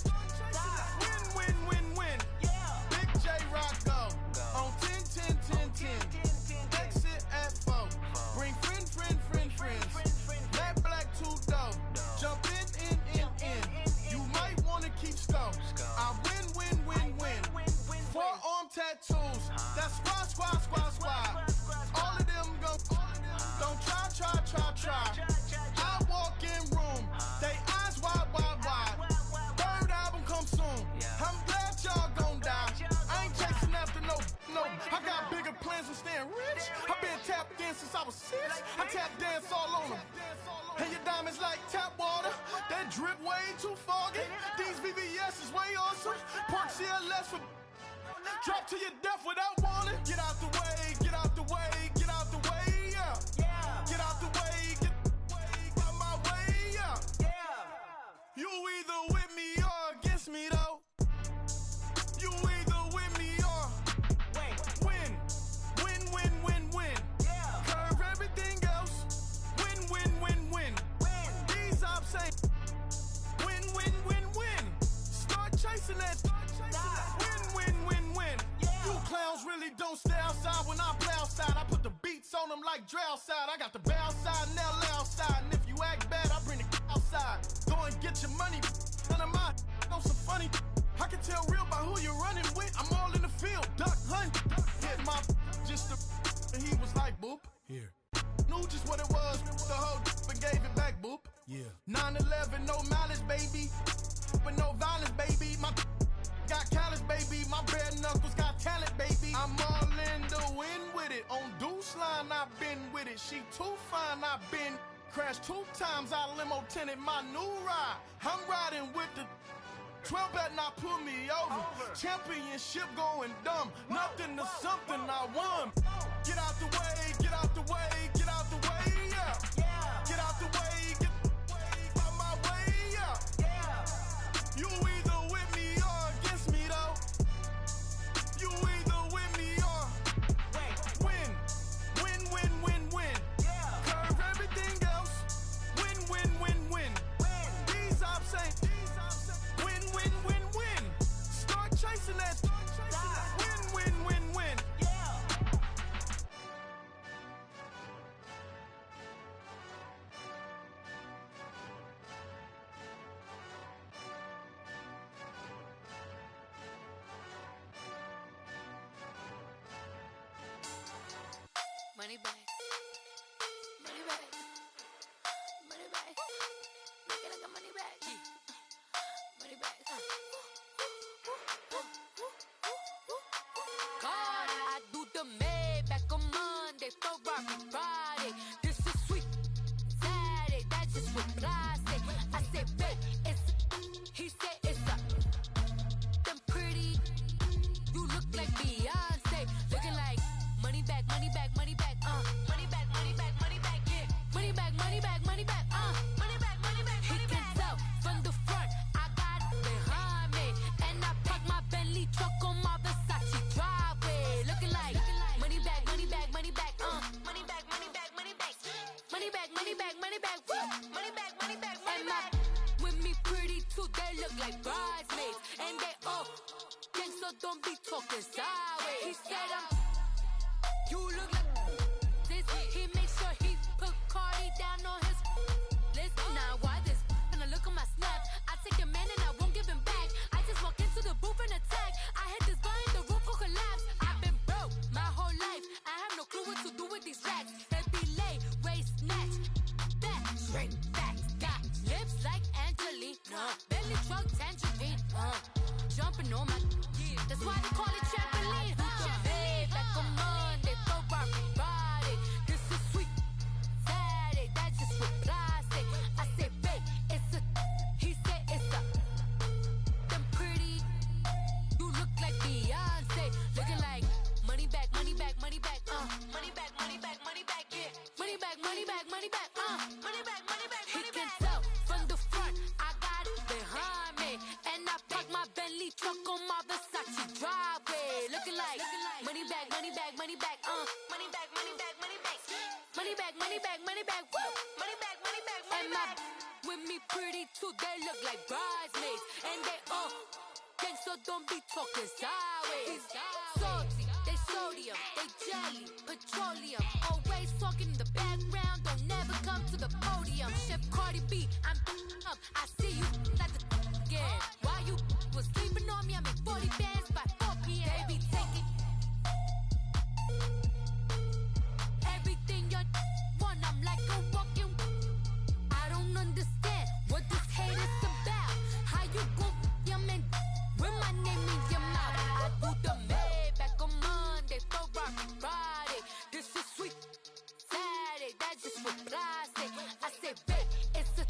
Win, win, win, win. Yeah. Big J Rock go. On 10, 10, 10, 10. Exit at 4. Bring friends. Matt Black 2 dope. Jump in. You might wanna keep score. I win. Forearm tattoos. That's squad. All of them go. Don't try. I walk in room. They eyes wide. Third album come soon. I'm glad y'all gon' die. I ain't chasing after no. I got bigger plans than staying rich. I been tapped in since I was 6. I tap dance all on them. And your diamonds like tap water. That drip way too foggy. These VVS is way awesome. Park CLS for drop to your death without warning. Get out the way, get out the way, get out the way, yeah. Get out the way, get out my way, yeah. You either with me or against me though. You either with me or win. Curve everything else. Win. These I'm saying. Win. Start chasing that. Win. You clowns really don't stay outside when I play outside. I put the beats on them like drow side. I got the bow side and LA outside. And if you act bad, I bring the outside. Go and get your money. None of my know some funny. I can tell real by who you're running with. I'm all in the field. Duck hunt. Hit my just the and he was like boop. Here. Knew just what it was. The whole and gave it back boop. Yeah. 9/11, no malice, baby. But no violence, baby. My got callous, baby. My bare knuckles got talent, baby. I'm all in the wind with it. On Deuce line, I've been with it. She too fine, I've been crashed 2 times. I limo tinted my new ride. I'm riding with the 12 better not pull me over. Championship going dumb. Nothing to something I won. Get out the way, get out the way, get out the way, yeah. Get out the way, get out my way, yeah. You either with me or against me though. You either with me or win. Curve everything else. Win. Friday. This is sweet Saturday. That's just what I say. I said, babe, it's. He said it's a. Them pretty. You look like Beyonce. Looking like money back, money back, money back. Money back, money back, money back. Yeah. Money back, money back, money back. Money back, money back. He can tell from the front. I got it behind me, and I park my Bentley truck on my Versace driveway. Looking like money back, money back, money back. Money back, money back, money back. Money back, money back, money back. Money back, money back, money back. With me pretty too, they look like bridesmaids, and they all gang, so don't be talking sideways. He said you look like this. He make sure he put Cardi down on his list. Now why this? And I look at my snap. I take a man and I won't give him back. I just walk into the booth and attack. I hit this guy in the roof will collapse. I've been broke my whole life. I have no clue what to do with these racks. That be lay, waist snatch, back straight back. Got lips like Angelina, belly truck tangerine. Jumping on my, that's why they call it trampoline. Hey, back on Monday, for Friday. This is sweet Saturday. That's just what I say. I say, babe, it's a. He said it's a. Them pretty. You look like Beyonce. Looking like money back, money back, money back. Money back, money back, money back. Yeah. Money back, money back, money back. Money back, money back, money back. He can tell from the front. I got it behind me, and I park my Bentley truck on my Versace driveway. Looking like money back, money back, money back. Money back, money back, money back. Money back, money back, money back. Woo. Money back, money back, money back. With me pretty too, they look like bridesmaids, and they all gang, so don't be talking sideways. Salty, they sodium, they jelly, petroleum. Always talking in the background, don't never come to the podium. Chef Cardi B, I'm up. I see you like the again. While you was sleeping on me, I make 40 bands by 4 p.m. Baby, take it. Everything you want, I'm like a walking. I don't understand what this hate is about. How you gon' your man with my name in your mouth? I do the Maybach on Monday, for Friday. This is sweet Saturday. That's just what I say. I say, babe, it's a.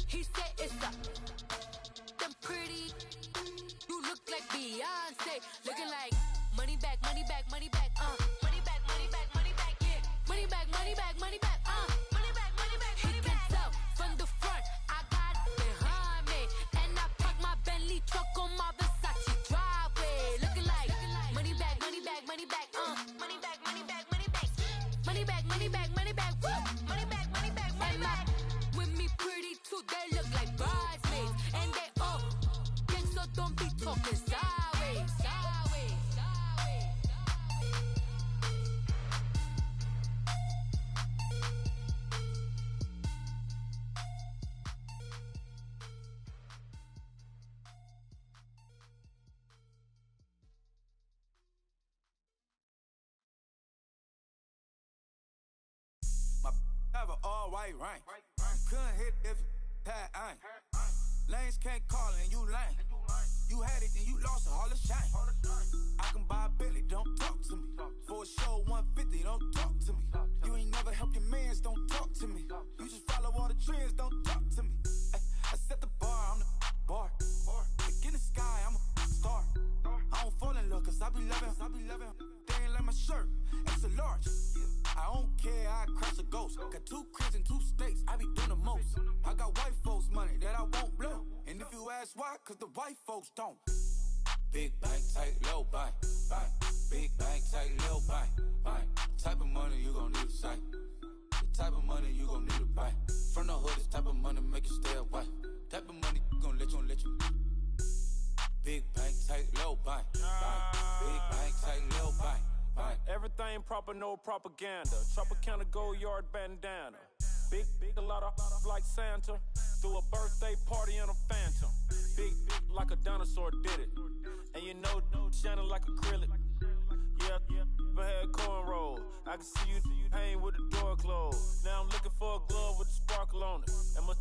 He said it's a. Them pretty. You look like Beyonce. Looking like money back, money back, money back. Money back, money back, money back. Yeah. Money back, money back, money back. Money back, money back, money back. He can tell from the front. I got it behind me, and I park my Bentley truck on my Versace driveway. Looking like money back, money back, money back. Money back, money back, money back. Money back, money back, money back. Woo. Money back, money back, money back. With me pretty too, they look like bridesmaids, and they all gang, so don't be talking sideways. Sideways, sideways. My have an all-white rank. Couldn't hit if it had ain't. Lanes can't call and you lame. You had it and you lost a Hall of Shame. I can buy a Billy, don't talk to me. For a show 150, don't talk to me. You ain't never help your mans, don't talk to me. You just follow all the trends, don't talk to me. I set the bar, I'm the bar. Like in the sky, I'm a star. I don't fall in love cause I be loving. They ain't like my shirt, extra large. I don't care, I crash a ghost. Got 2 cribs and 2 states, I be doing the most. I got white folks money that I won't blow. And if you ask why, cause the white folks don't. Big bank, tight, low bank, bank. Big bank, tight, low bank, bank. Type of money you gon' need to sight. The type of money you gon' need to buy. From the hood, this type of money make you stay away. Type of money gon' let you. Big bank, tight, low bank, bank. Big bank, tight, low bank. Everything proper, no propaganda. Tropicana gold yard bandana. Big, a lot of like Santa. Threw a birthday party in a phantom. Big like a dinosaur did it. And you know, shining like acrylic. Yeah, but had cornrows. I can see you hang with the door closed. Now I'm looking for a glove with a sparkle on it. And my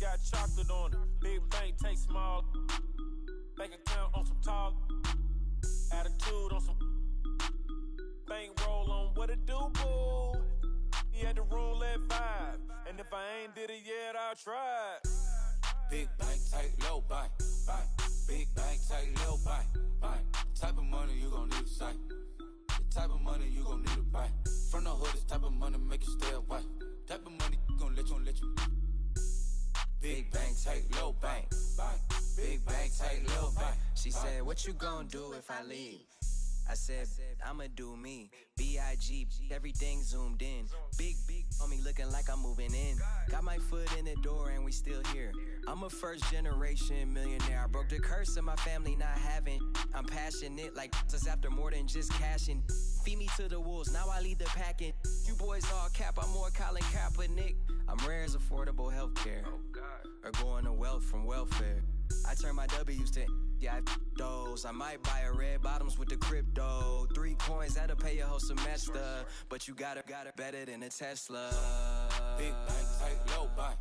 got chocolate on it. Big bank, take small. Bank account on some tall. Attitude on some. Bank roll on what it do, boo. at the roulette vibe. And if I ain't did it yet, I'll try it. Big bank, tight, low buy. Big bank, tight, low buy. The type of money you gon' need to sight. The type of money you gon' need to buy. From the hood, this type of money make you stay away. Type of money gon' let you. Big bank, tight, low buy. Big bank, tight, low buy. She said, what you gon' do if I leave? I said, I'ma do me. B.I.G. Everything zoomed in. Big on me looking like I'm moving in. Got my foot in the door and we still here. I'm a first generation millionaire. I broke the curse of my family not having. I'm passionate like us after more than just cashing. Feed me to the wolves, now I lead the packing. You boys all cap, I'm more Colin Kaepernick. I'm rare as affordable healthcare. Or going to wealth from welfare. I turn my W's to those. I might buy a red bottoms with the crypto. 3 coins, that'll pay your whole semester. But you gotta better than a Tesla. Big bank, tight, low buy.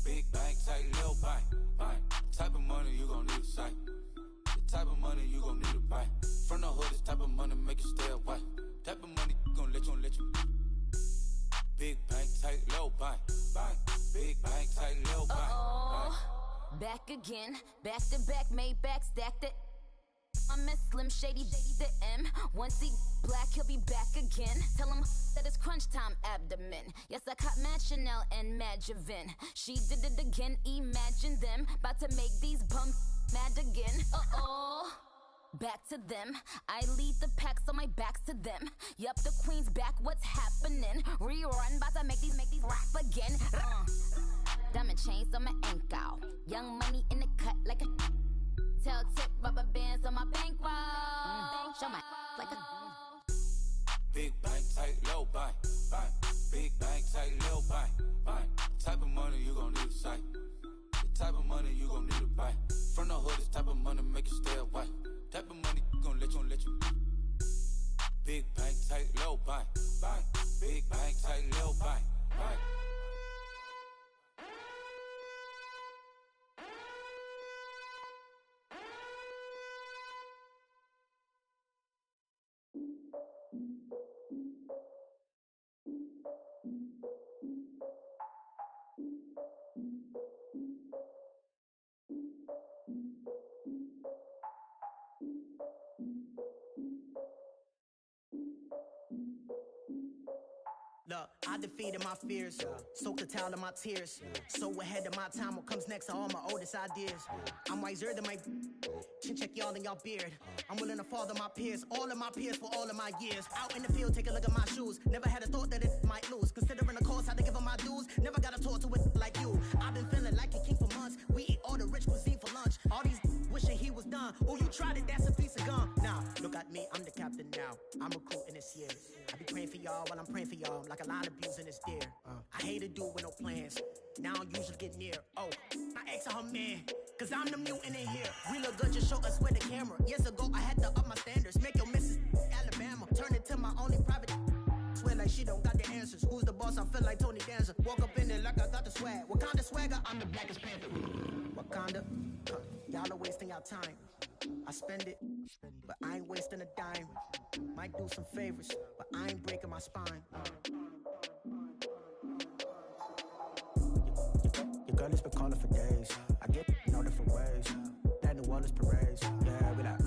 Big bank, tight, low buy. The type of money you gon' need to sight. The type of money you gon' need to buy. From the hood, this type of money make you stay away. Type of money gon' let you. Big bank, tight, low buy. Big bank, tight, low buy. Back again, back to back, made back, stacked it. I'm a Slim Shady, the M. Once he black, he'll be back again. Tell him that it's crunch time abdomen. Yes, I caught Mad Chanel and Mad Javin. She did it again, imagine them. About to make these bums mad again. Back to them. I lead the pack, so my back's to them. Yup, the queen's back, what's happening? Rerun, about to make these rap again. Diamond chains on my ankle. Young money in the cut like a tail tip, rubber bands on my bankroll. Show my like a Big bank, tight, low buy. Big bank, tight, low buy. The type of money you gon' need to sight. The type of money you gon' need to buy. From the hood, this type of money make you stay away. Type of money gon' let you. Big bank, tight, low buy. Big bank, tight, low buy. Look, I defeated my fears, soaked the towel of my tears. So ahead of my time, what comes next are all my oldest ideas. I'm wiser than my chin check y'all in y'all beard. I'm willing to father my peers, all of my peers for all of my years. Out in the field, take a look at my shoes. Never had a thought that it might lose. Considering the cost, I had to give them my dues. Never got a talk to it like you. I've been feeling like a king for months. We eat all the rich cuisine for lunch. All these wishing he was done. Oh, you tried it, that's a piece of gum. Now, look at me, I'm the captain now. I'm recruiting this year. I be praying for y'all while I'm praying for y'all. Like a line of abusing this deer. I hate a dude with no plans. Now I usually get near. Oh, I ask her man, cause I'm the mutant in here. We look good, just show us where the camera. Years ago, I had to up my standards. Make your Mrs. Alabama. Turn it to my only private. Swear like she don't got the answers. Who's the boss? I feel like Tony Danza. Walk up in there like I got the swag. Wakanda swagger, I'm the blackest panther. Wakanda, y'all are wasting your time. I spend it, but I ain't wasting a dime. Might do some favors, but I ain't breaking my spine. Your girl has been calling for days. I get in all different ways. That New Orleans parades. Yeah, we like,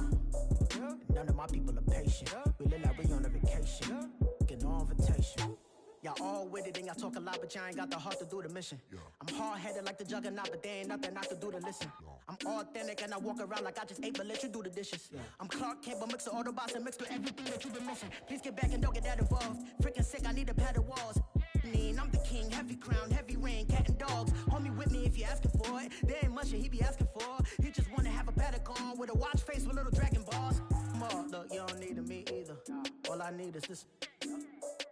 none of my people are patient. We look like we on a vacation. Get no invitation. Y'all all with it and y'all talk a lot, but y'all ain't got the heart to do the mission. I'm hard-headed like the juggernaut, but there ain't nothing I can do to listen. I'm authentic and I walk around like I just ate, but let you do the dishes. I'm Clark Kent, but mix the Autobots and mix with everything that you've been missing. Please get back and don't get that involved. Freaking sick, I need a pad of walls. I'm the king, heavy crown, heavy rain, cat and dogs. Homie with me if you're asking for it. There ain't much that he be asking for. He just wanna have a paddock on with a watch face with little dragon balls. Look, you don't need me either. All I need is this.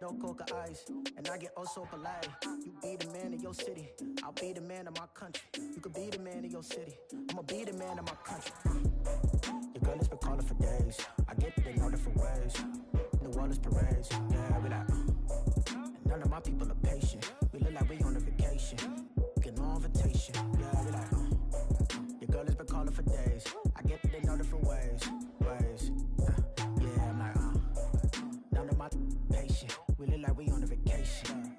No coca ice, and I get oh so polite. You be the man of your city, I'll be the man of my country. You could be the man of your city, I'ma be the man of my country. Your girl has been calling for days. I get it in all different ways. New Orleans parades, yeah, we like. None of my people are patient. We look like we on a vacation. Get no invitation, yeah, we like. Your girl has been calling for days. I get it in all different ways. Yeah, I'm like, none of my patient. We look like we on a vacation.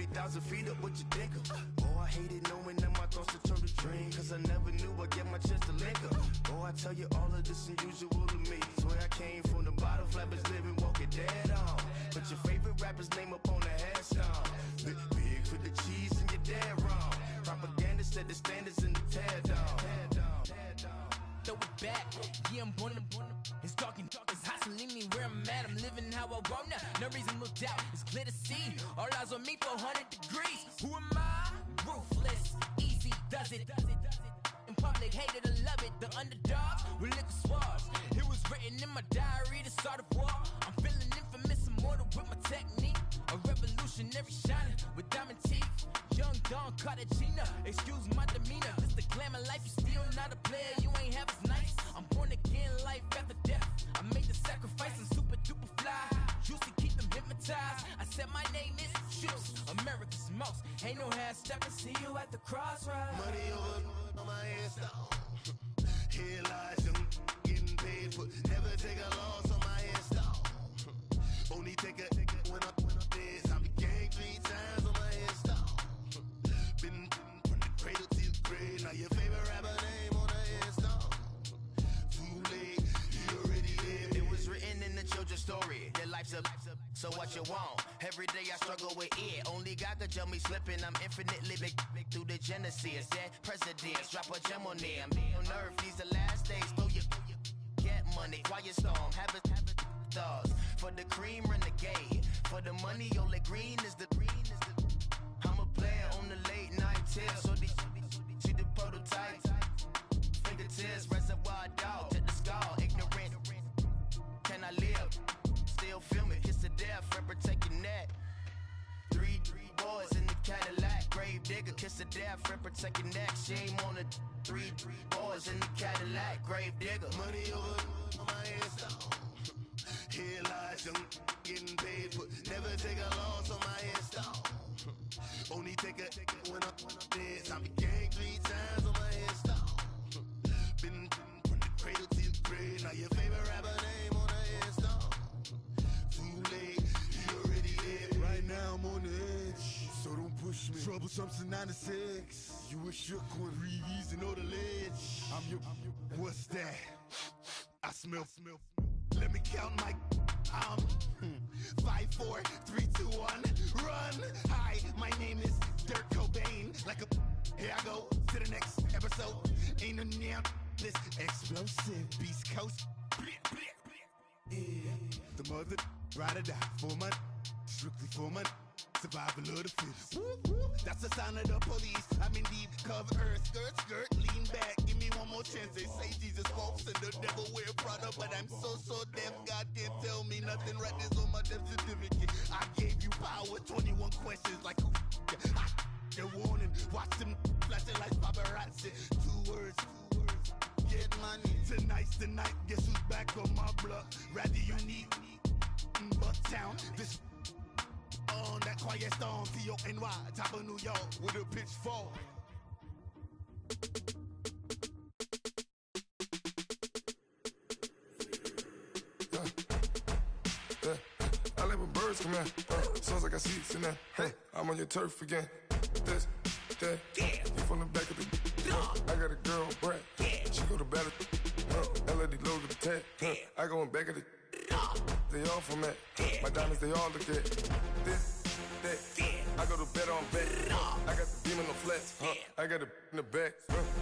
30,000 feet up, what you think of? Oh, I hated knowing that my thoughts would turn to dream, cause I never knew I'd get my chance to link up. Oh, I tell you all of this unusual to me. Swear I came from the bottom, flappers living, walking dead on. Put your favorite rapper's name up on the headstone. Big for the cheese and you're dead wrong. Propaganda set the standards in the tear down. Throw it back, yeah, I'm born. It's dark, it's hot, so leave me where I'm at. I'm living how I want now. No reason to look doubt, it's clear to see. All eyes on me, 400 degrees. Who am I? Ruthless, easy does it. In public, hated or love it. The underdogs with liquor swabs. It was written in my diary to start a war. I'm feeling infamous, immortal with my technique. A revolutionary shining with diamond teeth. Young Don Cartagena, excuse my demeanor. This the glamour life, you still not a player. You ain't half as nice. I'm born again, life after death. I made the sacrifice, I'm super duper fly. Used to keep them hypnotized. I said my name is Juice, America's most. Ain't no half stepping, see you at the crossroads. Money over on my headstone. Here lies young getting paid for. Never take a loss on my headstone. Only take a when I'm dead. I be gang 3 times on my headstone. Been from the cradle to the grave. Now your favorite rapper name on the headstone. Too late, you already lived. It was written in the children's story. Their life's a so what you want? Every day I struggle with it. Only God could tell me slipping. I'm infinitely big through the genesis. Dead presidents, drop a gem on them. On earth, these the last days. Throw your get money, quiet storm. Have a thoughts for the cream renegade. For the money, Ole Green is the. I'm a player on the late night tips. So see the prototype. Fingertips, reservoir dog to the skull. Ignorant. Can I live? Still film it. Kiss to death, friend, protect your neck. 3 boys in the Cadillac. Grave digger, kiss to death, friend, protect your neck. Shame on the 3 boys in the Cadillac. Grave digger. Money over on my headstone. Here lies young getting paid for. Never take a loss on my headstone. Only take a when I'm dead. I be gang 3 times on my headstone. Been from the cradle to the grave. Now your favorite rapper name on the headstone. Too late, you already dead. Right now I'm on the edge, so don't push me. Troublesome to 96. You were shook with Reeves and all the ledge. I'm your. What's that? I smell. Let me count my. 5, 4, 3, 2, 1. Run. Hi, my name is Dirk Cobain. Like a. Here I go to the next episode. Ain't no damn this explosive Beast Coast. Yeah. The mother ride or die for my. Strictly for my. Survival of the fittest. That's the sign of the police. I'm in deep cover earth. Skirt, lean back. Give me one more chance. They say Jesus walks and the devil wear Prada, but I'm so deaf. God can't tell me nothing. Right this on my death certificate. I gave you power. 21 questions like who? They're warning. Watch them flashing like paparazzi. 2 words. Get money. Tonight's the night. Guess who's back on my block? Rather unique. Bucktown. This. On that quiet storm, T-O-N-Y, top of New York, with a pitchfork. I like when birds come in, sounds like I see seats in there. Hey, I'm on your turf again. This, that, you from the back of the. I got a girl, Brad. She go to battle. LED logo the tag. I go in back of the. They all from that. My diamonds, they all look at this, that. I go to bed on bed. I got the beam on the flats. I got it in the back.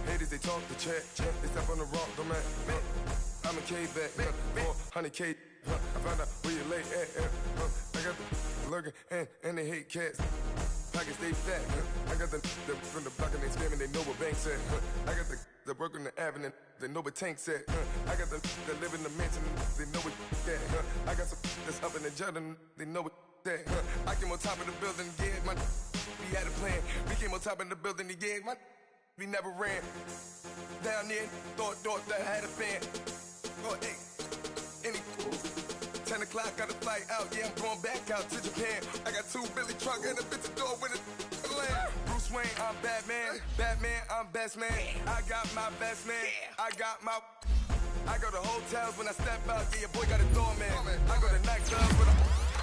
Haters, they talk the chat. They step on the rock, don't matter. I'm a K-back. 400K. I found out where you lay at. I got the lurking and they hate cats. Pockets stay fat. I got the from the block and they screaming, they know what banks at. I got the work on the avenue, they know what tanks at. I got the that live in the mansion, they know what that. I got some that's up in the Jordan, they know what that. I came on top of the building, yeah, my we had a plan. We came on top of the building, yeah, my we never ran. Down there, thought that I had a fan. Oh, hey, any 10 o'clock, got a flight out, yeah, I'm going back out to Japan. I got 2 Billy truck and a bitch door with a land. Bruce Wayne, I'm Batman. Batman, I'm best man. I got my best man. I got my. I go to hotels when I step out, yeah, your boy got a doorman. I go to nightclubs with a.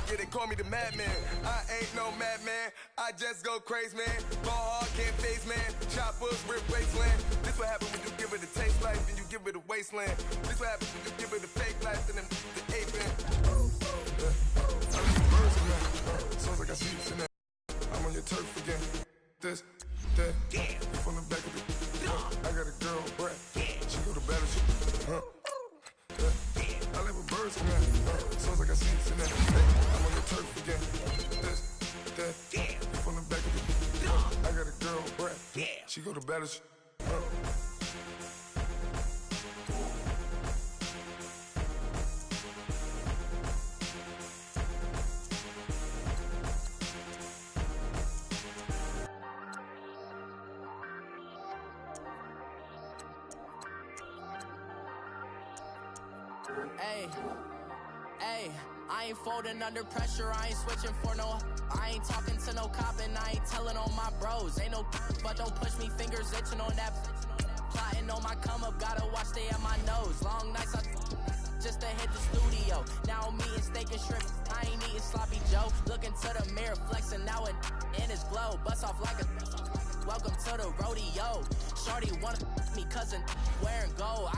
Yeah, they call me the madman. I ain't no madman. I just go crazy, man. Ball hard, can't face, man. Choppers, rip wasteland. This what happen when you give it a taste life and you give it a wasteland. This what happens when you give it a fake life and then the ape man. I leave birds in that. Sounds like I see you in that. I'm on your turf again. This, that, you from the back of the. I got a girl, Brad. She go to battleship. I live with birds in that. Sounds like I see you in that. I'm on your turf again. This, that, you from the back of the. I got a girl, Brad. She go to battleship. Hey, I ain't folding under pressure, I ain't switching for no. I ain't talking to no cop and I ain't telling on my bros. Ain't no but don't push me, fingers itching on that. Plotting on my come up, gotta watch stay at my nose. Long nights I just to hit the studio. Now I'm eating steak and shrimp, I ain't eating sloppy Joe. Looking to the mirror, flexing now and in his glow. Bust off like a welcome to the rodeo. Shorty wanna me cousin wearing gold.